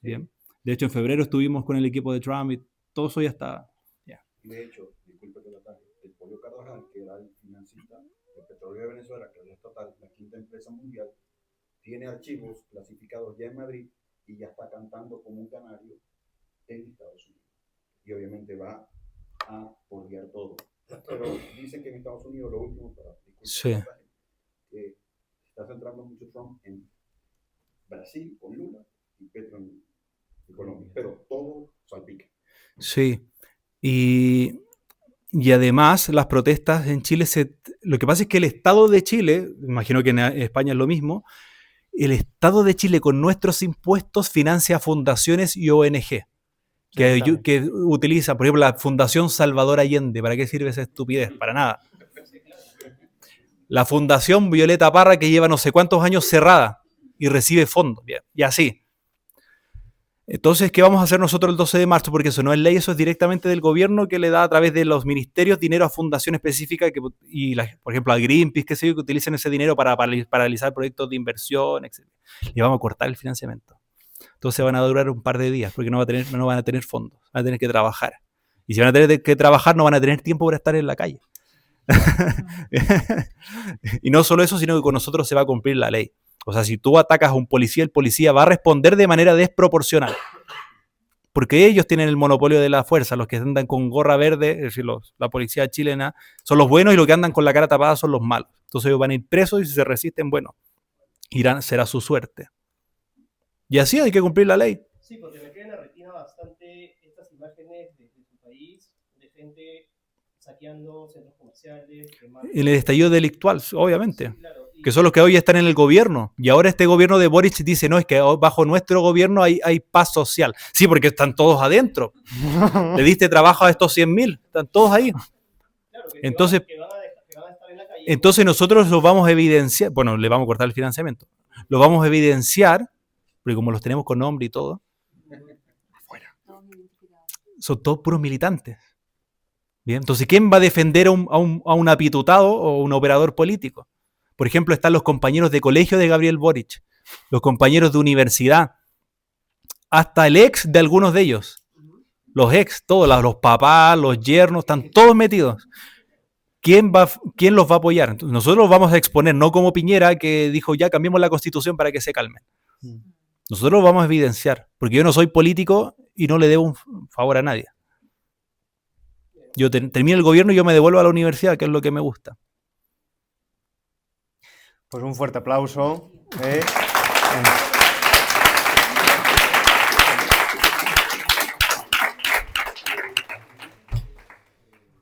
Speaker 2: Bien. De hecho, en febrero estuvimos con el equipo de Trump y todo eso ya está. Yeah.
Speaker 5: De hecho, disculpe que lo ataque, el Pollo Carvajal, que era el financista del petróleo de Venezuela, que es total, la 5ª empresa mundial, tiene archivos clasificados ya en Madrid y ya está cantando como un canario en Estados Unidos. Y obviamente va a bordear todo. Pero dicen que en Estados Unidos lo último,
Speaker 2: sí,
Speaker 5: se está centrando mucho Trump en Brasil con Lula y Petro en Colombia. Pero todo salpica.
Speaker 2: Sí. Y además las protestas en Chile, lo que pasa es que el Estado de Chile, imagino que en España es lo mismo, el Estado de Chile con nuestros impuestos financia fundaciones y ONG que utiliza, por ejemplo, la Fundación Salvador Allende. ¿Para qué sirve esa estupidez? Para nada. La Fundación Violeta Parra, que lleva no sé cuántos años cerrada y recibe fondos. Bien, y así. Entonces, ¿qué vamos a hacer nosotros el 12 de marzo? Porque eso no es ley, eso es directamente del gobierno que le da a través de los ministerios dinero a fundaciones específicas, por ejemplo, a Greenpeace, qué sé yo, que utilicen ese dinero para paralizar proyectos de inversión, etc. Y vamos a cortar el financiamiento. Entonces van a durar un par de días porque no van a tener fondos, van a tener que trabajar. Y si van a tener que trabajar, no van a tener tiempo para estar en la calle. Y no solo eso, sino que con nosotros se va a cumplir la ley. O sea, si tú atacas a un policía, el policía va a responder de manera desproporcional. Porque ellos tienen el monopolio de la fuerza. Los que andan con gorra verde, es decir, la policía chilena, son los buenos y los que andan con la cara tapada son los malos. Entonces ellos van a ir presos y si se resisten, bueno, será su suerte. Y así hay que cumplir la ley.
Speaker 6: Sí, porque me queda en la retina bastante estas imágenes de tu país, de gente saqueando centros comerciales.
Speaker 2: El estallido delictual, obviamente.
Speaker 6: Sí, claro.
Speaker 2: Que son los que hoy están en el gobierno. Y ahora este gobierno de Boric dice, no, es que bajo nuestro gobierno hay paz social. Sí, porque están todos adentro. Le diste trabajo a estos 100.000, están todos ahí.
Speaker 6: Claro,
Speaker 2: entonces,
Speaker 6: que van a estar en la calle.
Speaker 2: Entonces nosotros los vamos a evidenciar, bueno, le vamos a cortar el financiamiento. Lo vamos a evidenciar, porque como los tenemos con nombre y todo, afuera. Son todos puros militantes. Bien, entonces, ¿quién va a defender a un apitutado o un operador político? Por ejemplo, están los compañeros de colegio de Gabriel Boric, los compañeros de universidad, hasta el ex de algunos de ellos. Los ex, todos, los papás, los yernos, están todos metidos. ¿Quién los va a apoyar? Entonces, nosotros los vamos a exponer, no como Piñera, que dijo, ya cambiemos la Constitución para que se calmen. Nosotros los vamos a evidenciar, porque yo no soy político y no le debo un favor a nadie. Yo termino el gobierno y yo me devuelvo a la universidad, que es lo que me gusta.
Speaker 1: Pues un fuerte aplauso.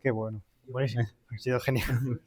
Speaker 1: Qué bueno.
Speaker 3: Buenísimo.
Speaker 1: Ha sido genial.